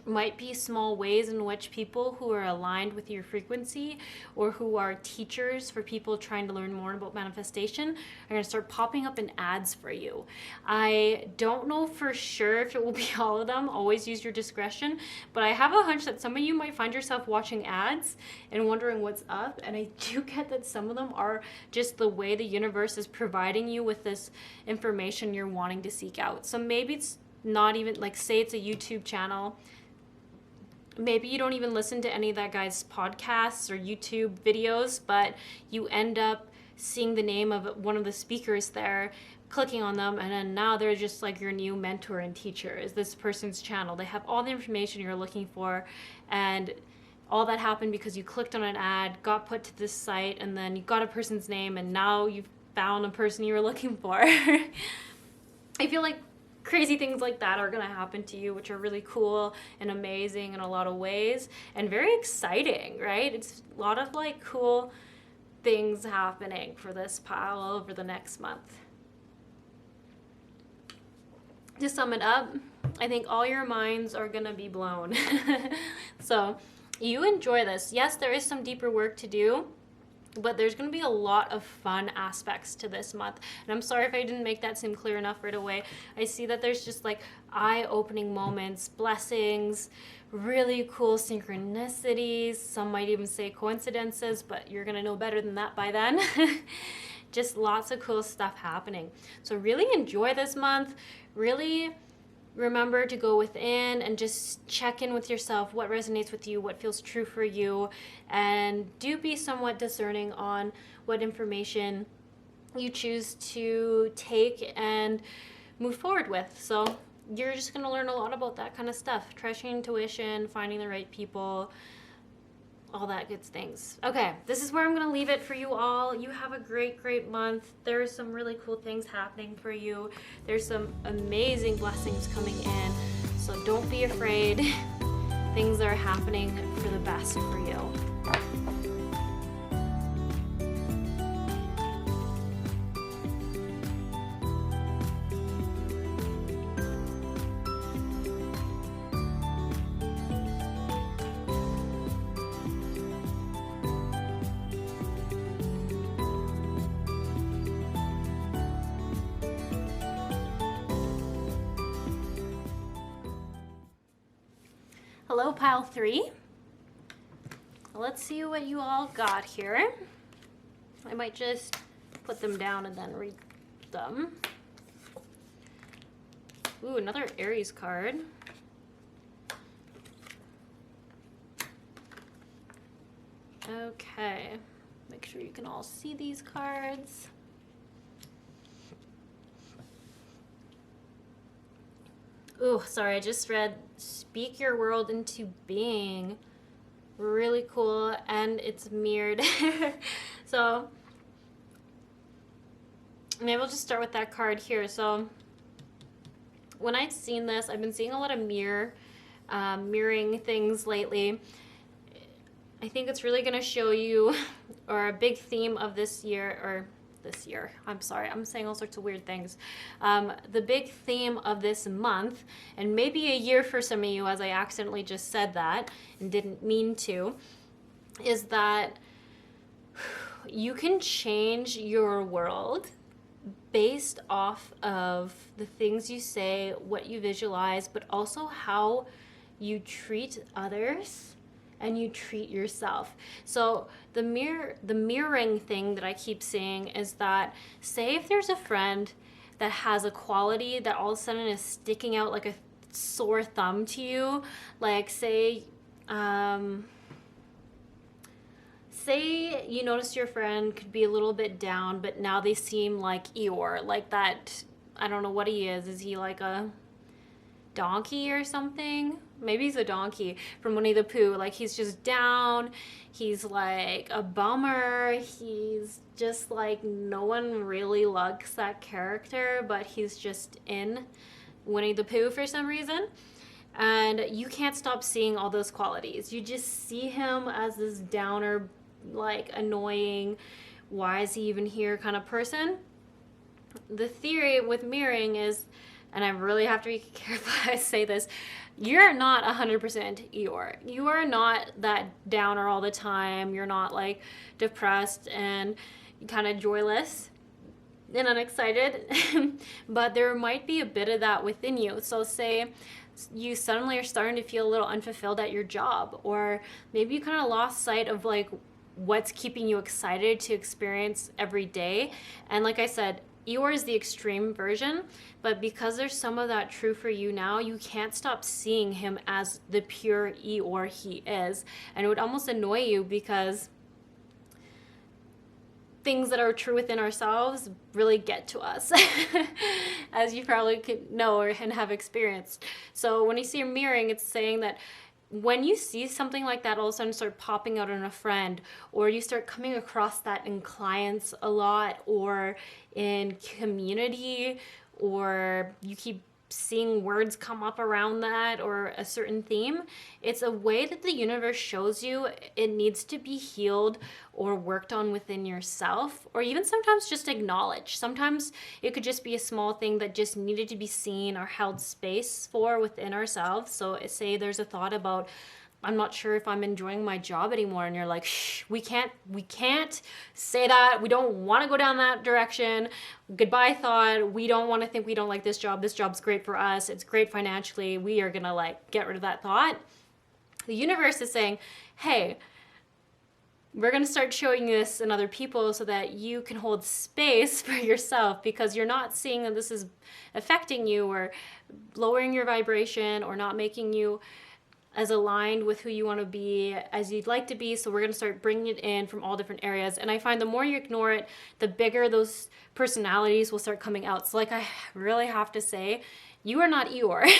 might be small ways in which people who are aligned with your frequency or who are teachers for people trying to learn more about manifestation are going to start popping up in ads for you. I don't know for sure if it will be all of them. Always use your discretion. But I have a hunch that some of you might find yourself watching ads and wondering what's up. And I do get that some of them are just the way the universe is providing you with this information you're wanting to seek out. So maybe it's not even, like, say it's a YouTube channel. Maybe you don't even listen to any of that guy's podcasts or YouTube videos, but you end up seeing the name of one of the speakers there, clicking on them, and then now they're just like your new mentor and teacher. Is this person's channel? They have all the information you're looking for, and all that happened because you clicked on an ad, got put to this site, and then you got a person's name, and now you've found a person you were looking for. I feel like crazy things like that are going to happen to you, which are really cool and amazing in a lot of ways and very exciting, right? It's a lot of like cool things happening for this pile over the next month. To sum it up, I think all your minds are going to be blown. So you enjoy this. Yes, there is some deeper work to do, but there's going to be a lot of fun aspects to this month. And I'm sorry if I didn't make that seem clear enough right away. I see that there's just like eye-opening moments, blessings, really cool synchronicities. Some might even say coincidences, but you're going to know better than that by then. Just lots of cool stuff happening. So really enjoy this month. Really remember to go within and just check in with yourself, what resonates with you, what feels true for you, and do be somewhat discerning on what information you choose to take and move forward with. So you're just going to learn a lot about that kind of stuff, trusting intuition, finding the right people, all that good things. Okay, this is where I'm going to leave it for you all. You have a great, great month. There's some really cool things happening for you. There's some amazing blessings coming in. So don't be afraid. Things are happening for the best for you. Hello, pile 3. Let's see what you all got here. I might just put them down and then read them. Ooh, another Aries card. Okay, make sure you can all see these cards. Ooh, sorry, I just read Speak Your World into Being. Really cool, and it's mirrored. So, maybe we'll just start with that card here. So, when I've seen this, I've been seeing a lot of mirroring things lately. I think it's really going to show you, or a big theme of this year, I'm sorry, I'm saying all sorts of weird things. The big theme of this month, and maybe a year for some of you, as I accidentally just said that and didn't mean to, is that you can change your world based off of the things you say, what you visualize, but also how you treat others and you treat yourself. So the mirroring thing that I keep saying is that, say if there's a friend that has a quality that all of a sudden is sticking out like a sore thumb to you, like say you notice your friend could be a little bit down, but now they seem like Eeyore, like that. I don't know what he is. Is he like a donkey or something? Maybe he's a donkey from Winnie the Pooh. Like he's just down. He's like a bummer. He's just like, no one really likes that character, but he's just in Winnie the Pooh for some reason. And you can't stop seeing all those qualities. You just see him as this downer, like annoying, why is he even here kind of person. The theory with mirroring is, and I really have to be careful how I say this, you're not 100% Eeyore. You are not that downer all the time. You're not like depressed and kind of joyless and unexcited, but there might be a bit of that within you. So say you suddenly are starting to feel a little unfulfilled at your job, or maybe you kind of lost sight of like what's keeping you excited to experience every day. And like I said, Eeyore is the extreme version, but because there's some of that true for you now, you can't stop seeing him as the pure Eeyore he is. And it would almost annoy you because things that are true within ourselves really get to us, as you probably could know and have experienced. So when you see a mirroring, it's saying that when you see something like that all of a sudden start popping out in a friend, or you start coming across that in clients a lot, or in community, or you keep seeing words come up around that or a certain theme, it's a way that the universe shows you it needs to be healed or worked on within yourself, or even sometimes just acknowledged. Sometimes it could just be a small thing that just needed to be seen or held space for within ourselves. So say there's a thought about, I'm not sure if I'm enjoying my job anymore, and you're like, shh, we can't say that. We don't want to go down that direction. Goodbye thought. We don't want to think we don't like this job. This job's great for us. It's great financially. We are going to like get rid of that thought. The universe is saying, hey, we're going to start showing you this in other people so that you can hold space for yourself, because you're not seeing that this is affecting you or lowering your vibration or not making you as aligned with who you want to be as you'd like to be. So we're going to start bringing it in from all different areas. And I find the more you ignore it, the bigger those personalities will start coming out. So like I really have to say, you are not Eeyore.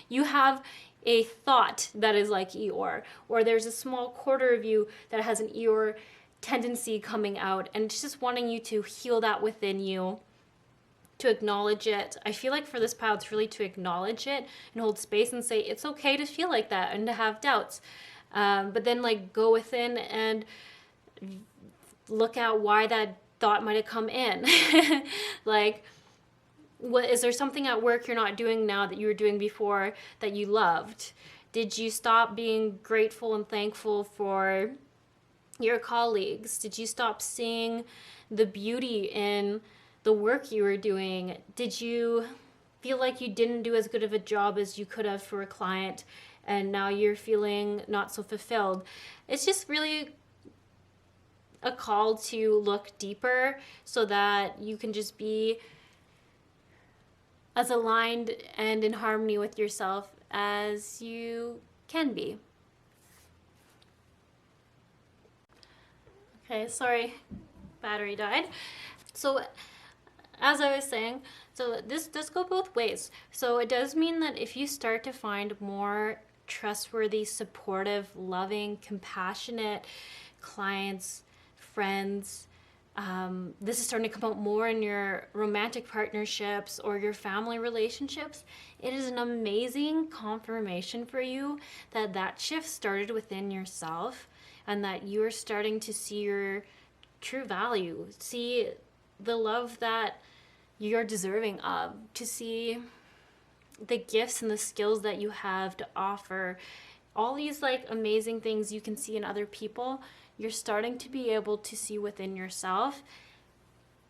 You have a thought that is like Eeyore, or there's a small quarter of you that has an Eeyore tendency coming out, and it's just wanting you to heal that within you, to acknowledge it. I feel like for this pile, it's really to acknowledge it and hold space and say it's okay to feel like that and to have doubts. But then like go within and look at why that thought might have come in. Like, what is there something at work you're not doing now that you were doing before that you loved? Did you stop being grateful and thankful for your colleagues? Did you stop seeing the beauty in the work you were doing? Did you feel like you didn't do as good of a job as you could have for a client, and now you're feeling not so fulfilled? It's just really a call to look deeper so that you can just be as aligned and in harmony with yourself as you can be. Okay, sorry, battery died. So as I was saying, so this does go both ways. So it does mean that if you start to find more trustworthy, supportive, loving, compassionate clients, friends, this is starting to come out more in your romantic partnerships or your family relationships, it is an amazing confirmation for you that that shift started within yourself, and that you are starting to see your true value, see the love that you're deserving of, to see the gifts and the skills that you have to offer, all these like amazing things you can see in other people. You're starting to be able to see within yourself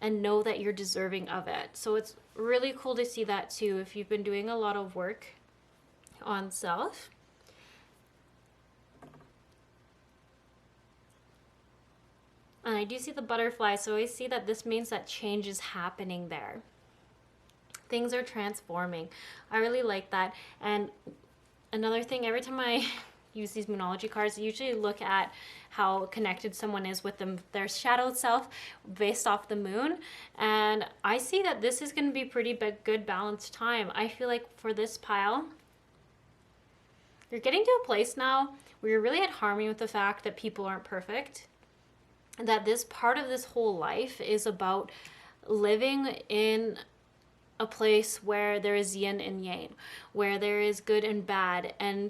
and know that you're deserving of it. So it's really cool to see that too if you've been doing a lot of work on self. I do see the butterfly, so I see that this means that change is happening there. Things are transforming. I really like that. And another thing, every time I use these Moonology cards, I usually look at how connected someone is with their shadow self based off the moon. And I see that this is going to be pretty good balanced time. I feel like for this pile, you're getting to a place now where you're really at harmony with the fact that people aren't perfect. That this part of this whole life is about living in a place where there is yin and yang, where there is good and bad, and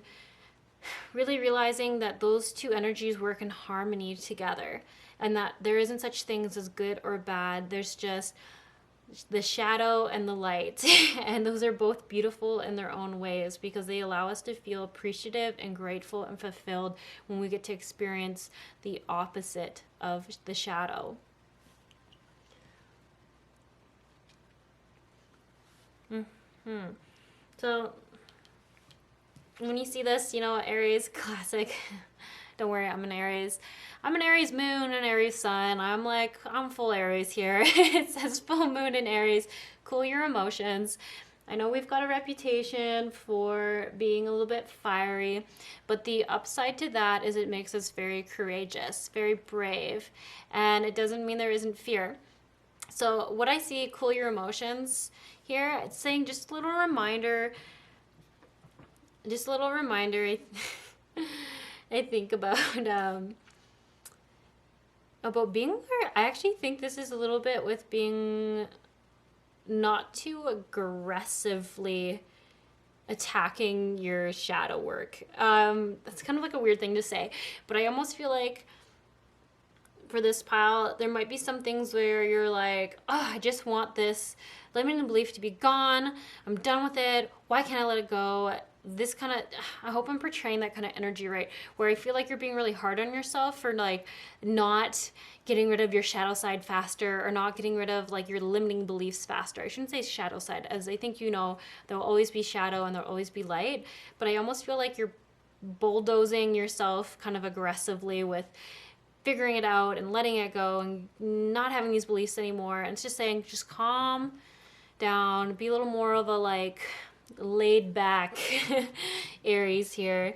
really realizing that those two energies work in harmony together, and that there isn't such things as good or bad. There's just the shadow and the light, and those are both beautiful in their own ways because they allow us to feel appreciative and grateful and fulfilled when we get to experience the opposite of the shadow. So when you see this, you know, Aries, classic. Don't worry, I'm an Aries. I'm an Aries moon and Aries sun. I'm full Aries here. It says full moon in Aries. Cool your emotions. I know we've got a reputation for being a little bit fiery, but the upside to that is it makes us very courageous, very brave, and it doesn't mean there isn't fear. So what I see, cool your emotions here, it's saying just a little reminder. I think about being aware. I actually think this is a little bit with being not too aggressively attacking your shadow work. That's kind of like a weird thing to say, but I almost feel like for this pile, there might be some things where you're like, oh, I just want this limiting belief to be gone. I'm done with it. Why can't I let it go? This kind of, I hope I'm portraying that kind of energy right, where I feel like you're being really hard on yourself for like not getting rid of your shadow side faster, or not getting rid of like your limiting beliefs faster. I shouldn't say shadow side, as I think, you know, there'll always be shadow and there'll always be light, but I almost feel like you're bulldozing yourself kind of aggressively with figuring it out and letting it go and not having these beliefs anymore. And it's just saying, just calm down, be a little more of a like laid back Aries here.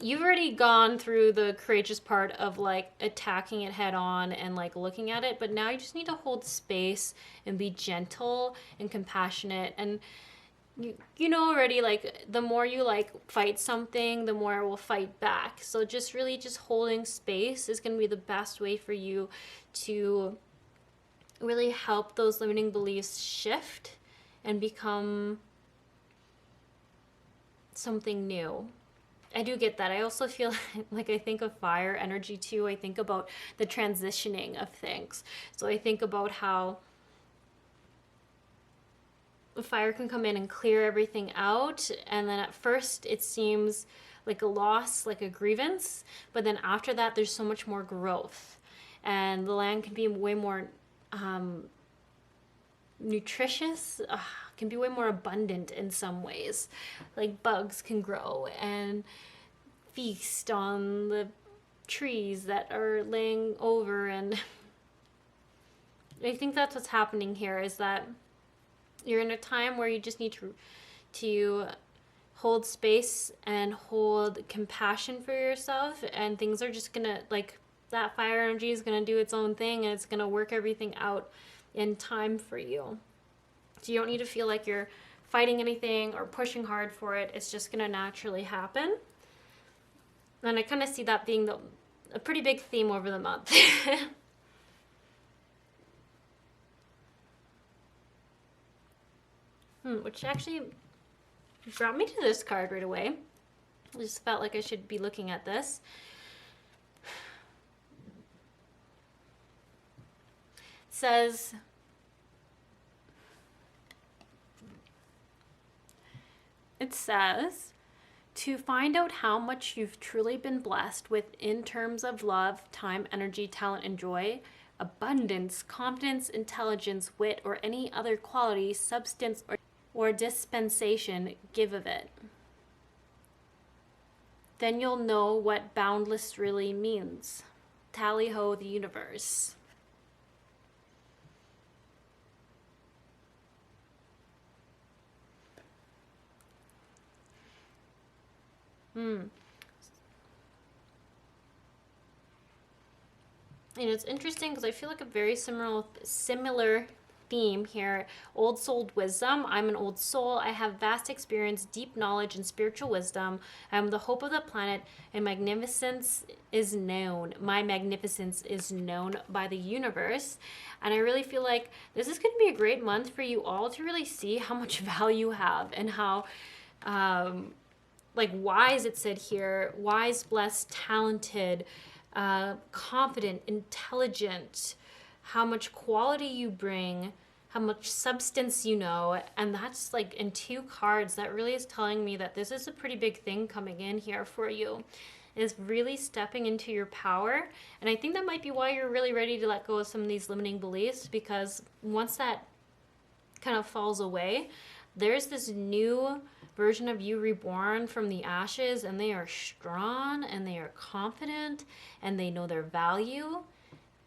You've already gone through the courageous part of like attacking it head on and like looking at it, but now you just need to hold space and be gentle and compassionate. And you know already, like the more you like fight something, the more it will fight back. So just really just holding space is going to be the best way for you to really help those limiting beliefs shift and become something new. I do get that. I also feel like I think of fire energy too. I think about the transitioning of things. So I think about how fire can come in and clear everything out, and then at first it seems like a loss, like a grievance, but then after that there's so much more growth, and the land can be way more nutritious, can be way more abundant in some ways. Like bugs can grow and feast on the trees that are laying over, and I think that's what's happening here, is that you're in a time where you just need to hold space and hold compassion for yourself, and things are just gonna, like, that fire energy is gonna do its own thing, and it's gonna work everything out in time for you. So you don't need to feel like you're fighting anything or pushing hard for it. It's just gonna naturally happen. And I kind of see that being a pretty big theme over the month. Which actually brought me to this card right away. I just felt like I should be looking at this. It says, to find out how much you've truly been blessed with in terms of love, time, energy, talent, and joy, abundance, confidence, intelligence, wit, or any other quality, substance, or dispensation, give of it. Then you'll know what boundless really means. Tally ho, the universe. And it's interesting because I feel like a very similar theme here. Old soul wisdom. I'm an old soul. I have vast experience, deep knowledge, and spiritual wisdom. I am the hope of the planet, and magnificence is known. My magnificence is known by the universe. And I really feel like this is going to be a great month for you all to really see how much value you have and how like wise, it said here, wise, blessed, talented, confident, intelligent, how much quality you bring, how much substance you know. And that's like in 2 cards, that really is telling me that this is a pretty big thing coming in here for you, is really stepping into your power. And I think that might be why you're really ready to let go of some of these limiting beliefs, because once that kind of falls away, there's this new version of you reborn from the ashes, and they are strong and they are confident and they know their value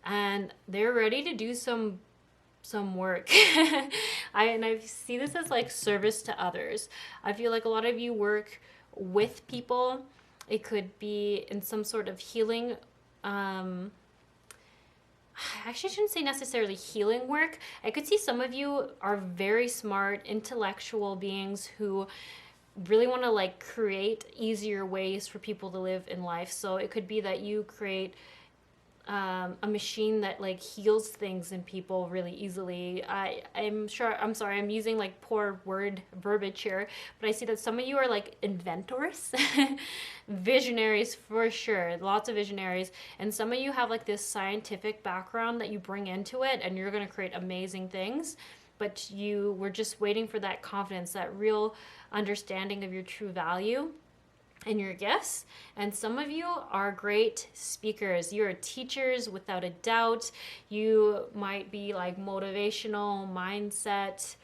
and they're ready to do some work. I see this as like service to others. I feel like a lot of you work with people. It could be in some sort of healing. I actually shouldn't say necessarily healing work. I could see some of you are very smart, intellectual beings who really want to like create easier ways for people to live in life. So it could be that you create a machine that like heals things in people really easily. I'm sorry, I'm using like poor verbiage here, but I see that some of you are like inventors, visionaries for sure, lots of visionaries, and some of you have like this scientific background that you bring into it, and you're going to create amazing things, but you were just waiting for that confidence, that real understanding of your true value and your gifts. And some of you are great speakers. You're teachers without a doubt. You might be like motivational mindset,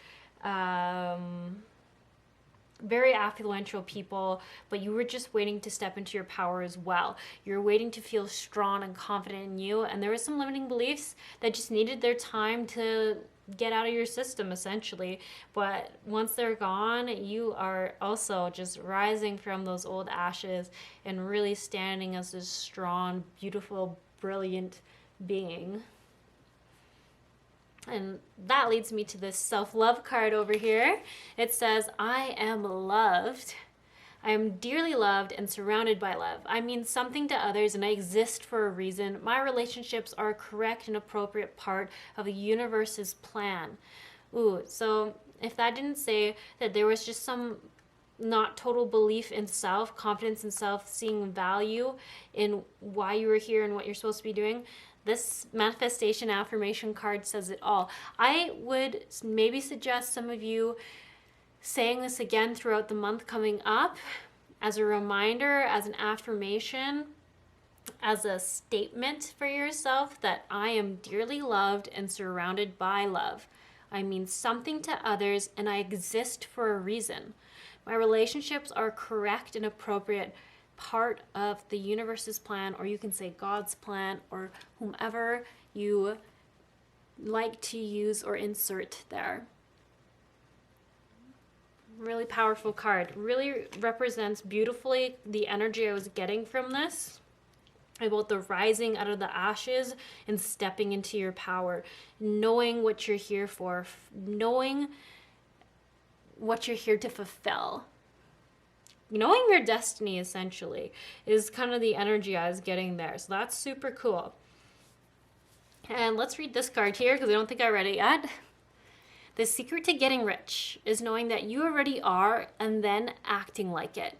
very affluential people, but you were just waiting to step into your power as well. You're waiting to feel strong and confident in you, and there were some limiting beliefs that just needed their time to get out of your system, essentially. But once they're gone, you are also just rising from those old ashes and really standing as this strong, beautiful, brilliant being. And that leads me to this self-love card over here. It says, I am loved. I am dearly loved and surrounded by love. I mean something to others and I exist for a reason. My relationships are a correct and appropriate part of the universe's plan. Ooh, so if that didn't say that there was just some not total belief in self, confidence in self, seeing value in why you were here and what you're supposed to be doing, this manifestation affirmation card says it all. I would maybe suggest some of you saying this again throughout the month coming up as a reminder, as an affirmation, as a statement for yourself that I am dearly loved and surrounded by love. I mean something to others and I exist for a reason. My relationships are correct and appropriate part of the universe's plan, or you can say God's plan, or whomever you like to use or insert there. Really powerful card. Really represents beautifully the energy I was getting from this about the rising out of the ashes and stepping into your power, knowing what you're here for, knowing what you're here to fulfill. Knowing your destiny, essentially, is kind of the energy I was getting there. So that's super cool. And let's read this card here because I don't think I read it yet. The secret to getting rich is knowing that you already are and then acting like it.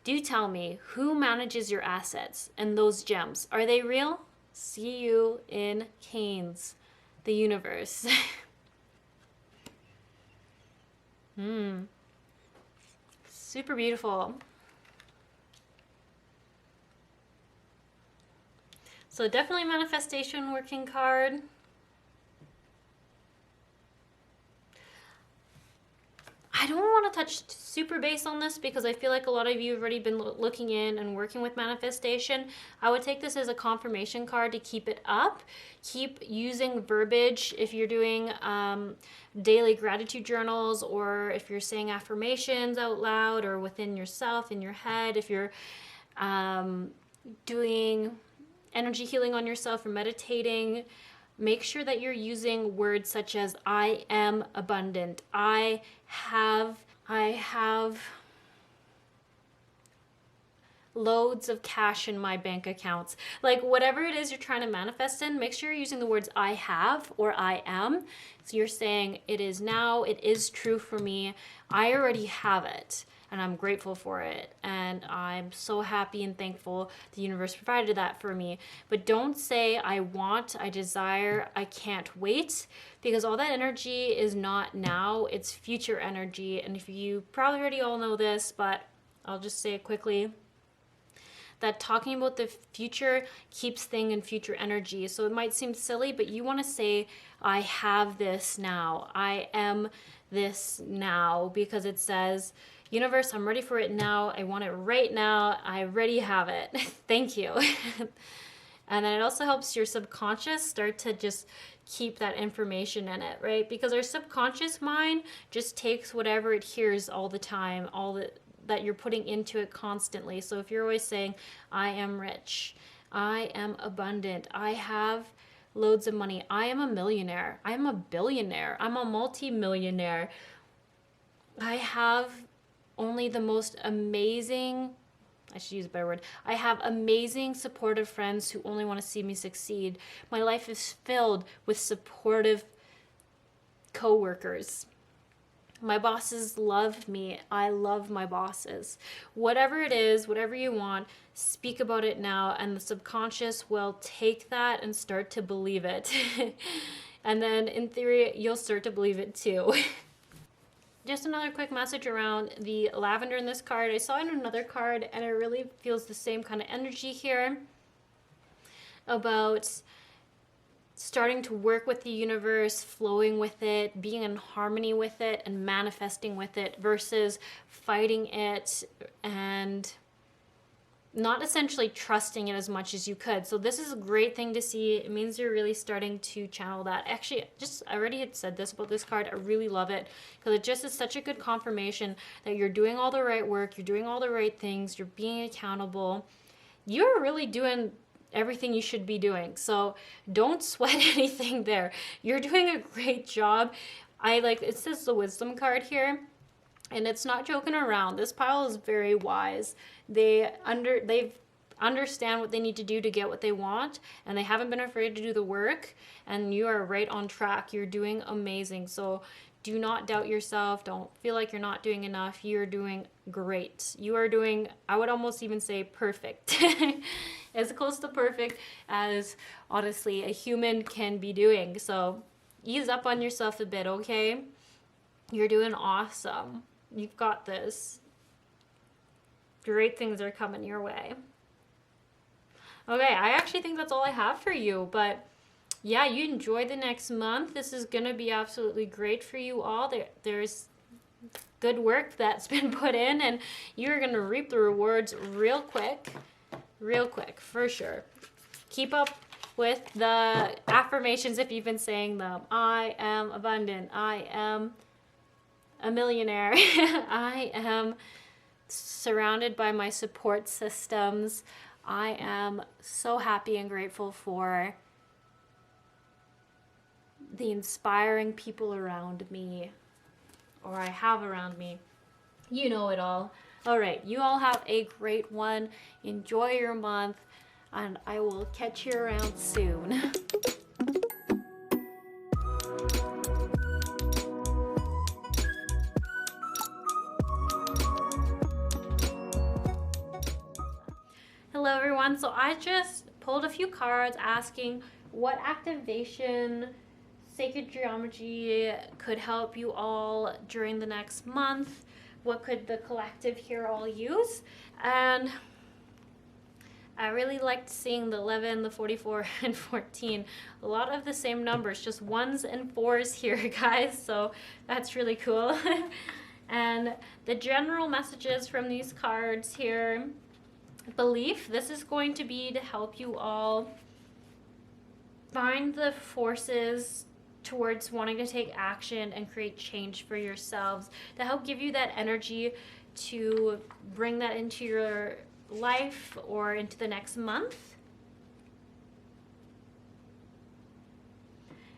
Do tell me, who manages your assets and those gems? Are they real? See you in Canes, the universe. Super beautiful. So definitely manifestation working card. I don't want to touch touch super base on this because I feel like a lot of you have already been looking in and working with manifestation. I would take this as a confirmation card to keep it up. Keep using verbiage if you're doing daily gratitude journals, or if you're saying affirmations out loud or within yourself, in your head, if you're doing energy healing on yourself or meditating. Make sure that you're using words such as I am abundant, I have loads of cash in my bank accounts. Like whatever it is you're trying to manifest in, make sure you're using the words I have or I am. So you're saying it is now, it is true for me, I already have it. And I'm grateful for it. And I'm so happy and thankful the universe provided that for me. But don't say, I want, I desire, I can't wait. Because all that energy is not now, it's future energy. And if you probably already all know this, but I'll just say it quickly, that talking about the future keeps things in future energy. So it might seem silly, but you want to say, I have this now. I am this now. Because it says, universe, I'm ready for it now. I want it right now. I already have it. Thank you. And then it also helps your subconscious start to just keep that information in it, right? Because our subconscious mind just takes whatever it hears all the time, that you're putting into it constantly. So if you're always saying, I am rich, I am abundant, I have loads of money, I am a millionaire, I am a billionaire, I'm a multi-millionaire, I have only the most amazing, I should use a better word, I have amazing supportive friends who only want to see me succeed. My life is filled with supportive co-workers. My bosses love me. I love my bosses. Whatever it is, whatever you want, speak about it now, and the subconscious will take that and start to believe it. And then in theory, you'll start to believe it too. Just another quick message around the lavender in this card. I saw it in another card, and it really feels the same kind of energy here about starting to work with the universe, flowing with it, being in harmony with it, and manifesting with it versus fighting it and not essentially trusting it as much as you could. So this is a great thing to see. It means you're really starting to channel that. Actually, I already had said this about this card. I really love it because it just is such a good confirmation that you're doing all the right work, you're doing all the right things, you're being accountable. You're really doing everything you should be doing. So don't sweat anything there. You're doing a great job. It says the wisdom card here, and it's not joking around. This pile is very wise. They understand what they need to do to get what they want, and they haven't been afraid to do the work, and you are right on track. You're doing amazing. So do not doubt yourself. Don't feel like you're not doing enough. You're doing great. You are doing, I would almost even say perfect. As close to perfect as, honestly, a human can be doing. So ease up on yourself a bit, okay? You're doing awesome. You've got this. Great things are coming your way. Okay, I actually think that's all I have for you, but yeah, you enjoy the next month. This is going to be absolutely great for you all. There's good work that's been put in, and you're going to reap the rewards real quick, for sure. Keep up with the affirmations if you've been saying them. I am abundant. I am a millionaire. I am surrounded by my support systems. I am so happy and grateful for the inspiring people around me, or I have around me. You know it all. All right, you all have a great one. Enjoy your month, and I will catch you around soon. Hello everyone, so I just pulled a few cards asking what activation sacred geometry could help you all during the next month. What could the collective here all use? And I really liked seeing the 11, the 44, and 14. A lot of the same numbers, just 1s and 4s here, guys, so that's really cool. And the general messages from these cards here: belief. This is going to be to help you all find the forces towards wanting to take action and create change for yourselves, to help give you that energy to bring that into your life or into the next month.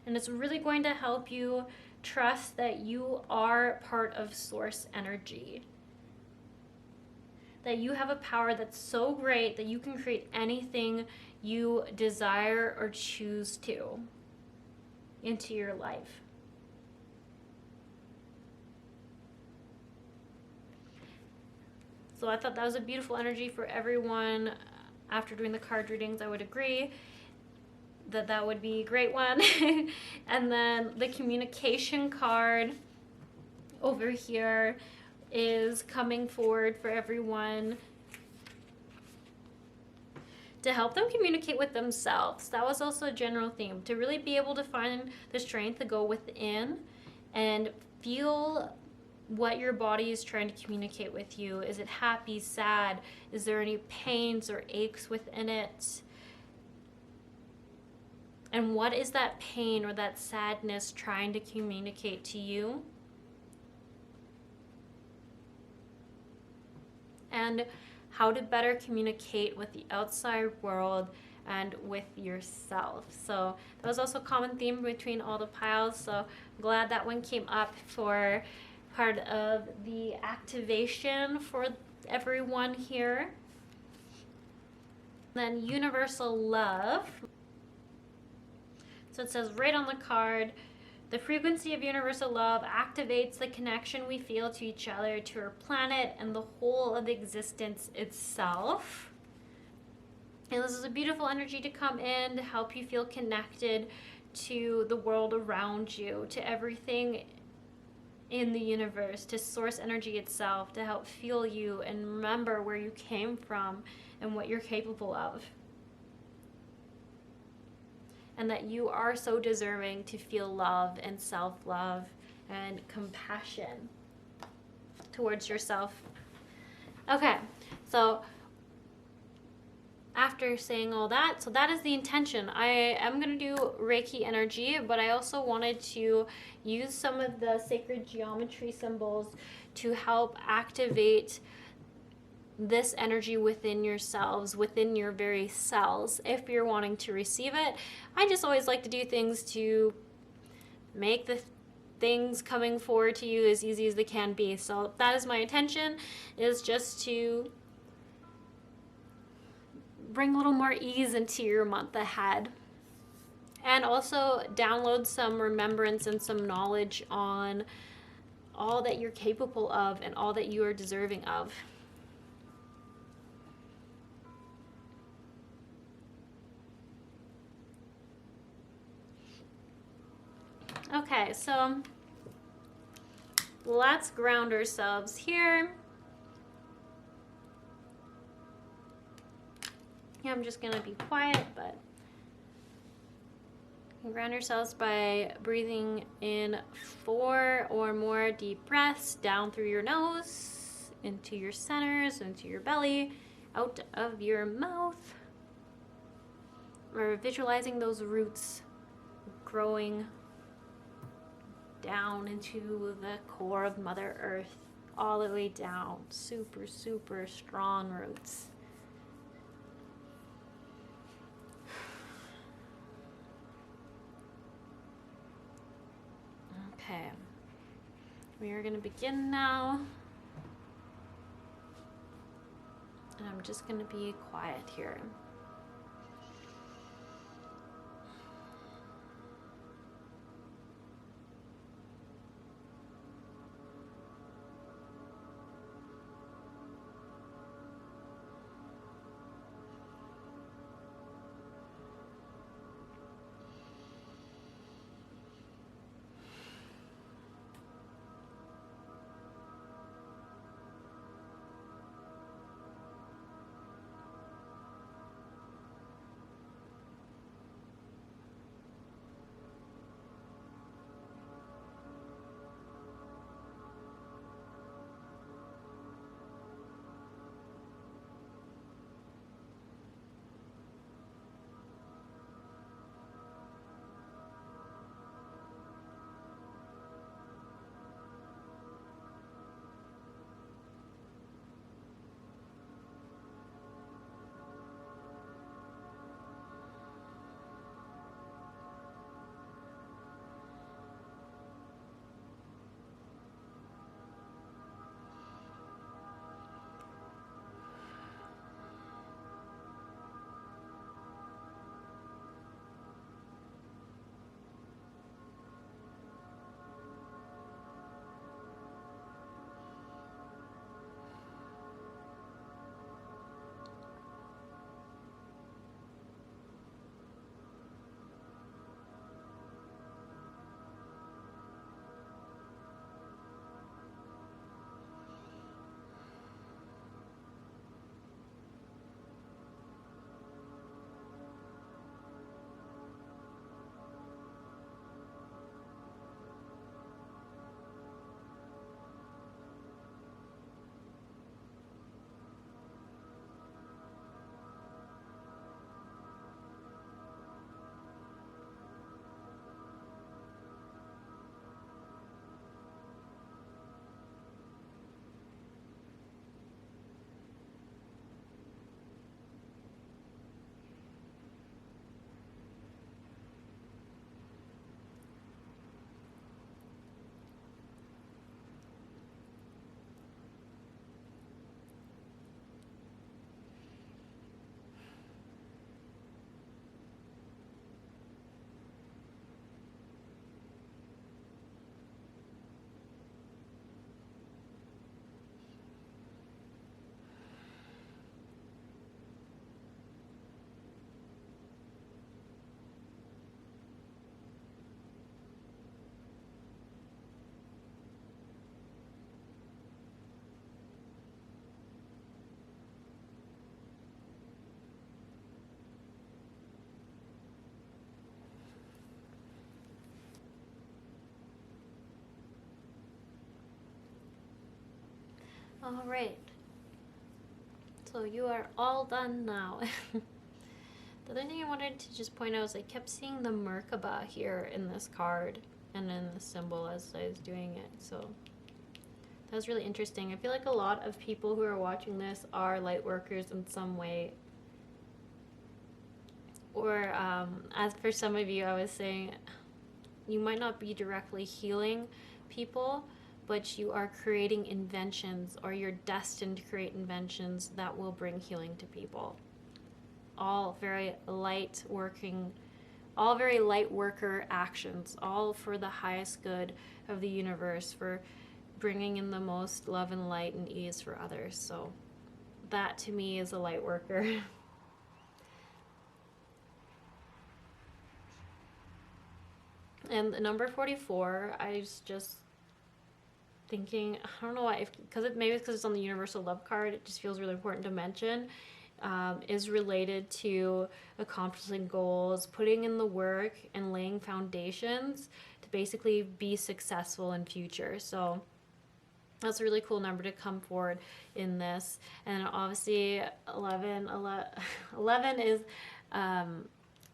And it's really going to help you trust that you are part of source energy. That you have a power that's so great that you can create anything you desire or choose to into your life. So I thought that was a beautiful energy for everyone. After doing the card readings, I would agree that that would be a great one. And then the communication card over here is coming forward for everyone to help them communicate with themselves. That was also a general theme, to really be able to find the strength to go within and feel what your body is trying to communicate with you. Is it happy, sad? Is there any pains or aches within it? And what is that pain or that sadness trying to communicate to you? And how to better communicate with the outside world and with yourself. So that was also a common theme between all the piles. So I'm glad that one came up for part of the activation for everyone here. Then universal love. So it says right on the card, the frequency of universal love activates the connection we feel to each other, to our planet, and the whole of existence itself. And this is a beautiful energy to come in to help you feel connected to the world around you, to everything in the universe, to source energy itself, to help feel you and remember where you came from and what you're capable of. And that you are so deserving to feel love and self-love and compassion towards yourself. Okay, so after saying all that, so that is the intention. I am going to do Reiki energy, but I also wanted to use some of the sacred geometry symbols to help activate this energy within yourselves, within your very cells, if you're wanting to receive it. I just always like to do things to make the things coming forward to you as easy as they can be. So that is my intention, is just to bring a little more ease into your month ahead. And also download some remembrance and some knowledge on all that you're capable of and all that you are deserving of. Okay, so let's ground ourselves here. Yeah, I'm just gonna be quiet, but you can ground yourselves by breathing in 4 or more deep breaths down through your nose, into your centers, into your belly, out of your mouth. We're visualizing those roots growing down into the core of Mother Earth, all the way down. Super, super strong roots. Okay, we are going to begin now. And I'm just going to be quiet here. All right. So you are all done now. The other thing I wanted to just point out is I kept seeing the Merkaba here in this card and in the symbol as I was doing it. So that was really interesting. I feel like a lot of people who are watching this are light workers in some way. Or as for some of you, I was saying you might not be directly healing people, but you are creating inventions, or you're destined to create inventions that will bring healing to people. All very light working, all very light worker actions, all for the highest good of the universe, for bringing in the most love and light and ease for others. So that to me is a light worker. And the number 44, I was just thinking, I don't know why, maybe it's because it's on the Universal Love card, it just feels really important to mention, is related to accomplishing goals, putting in the work, and laying foundations to basically be successful in future. So that's a really cool number to come forward in this. And obviously 11 is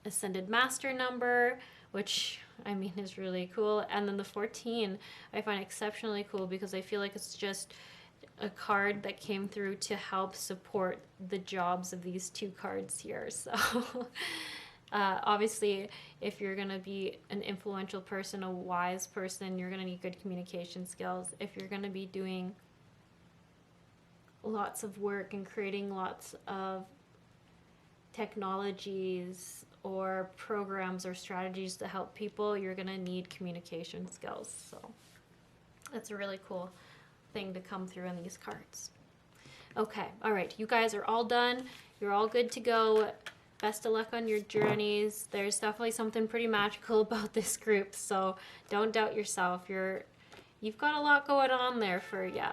Ascended Master number, which I mean is really cool. And then the 14 I find exceptionally cool because I feel like it's just a card that came through to help support the jobs of these two cards here. So obviously if you're going to be an influential person, a wise person, you're going to need good communication skills. If you're going to be doing lots of work and creating lots of technologies or programs or strategies to help people, you're going to need communication skills. So that's a really cool thing to come through in these cards. Okay, all right, you guys are all done. You're all good to go. Best of luck on your journeys. There's definitely something pretty magical about this group, so don't doubt yourself. You've got a lot going on there for you.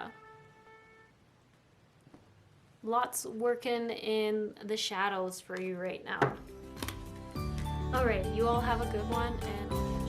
Lots working in the shadows for you right now. All right, you all have a good one, and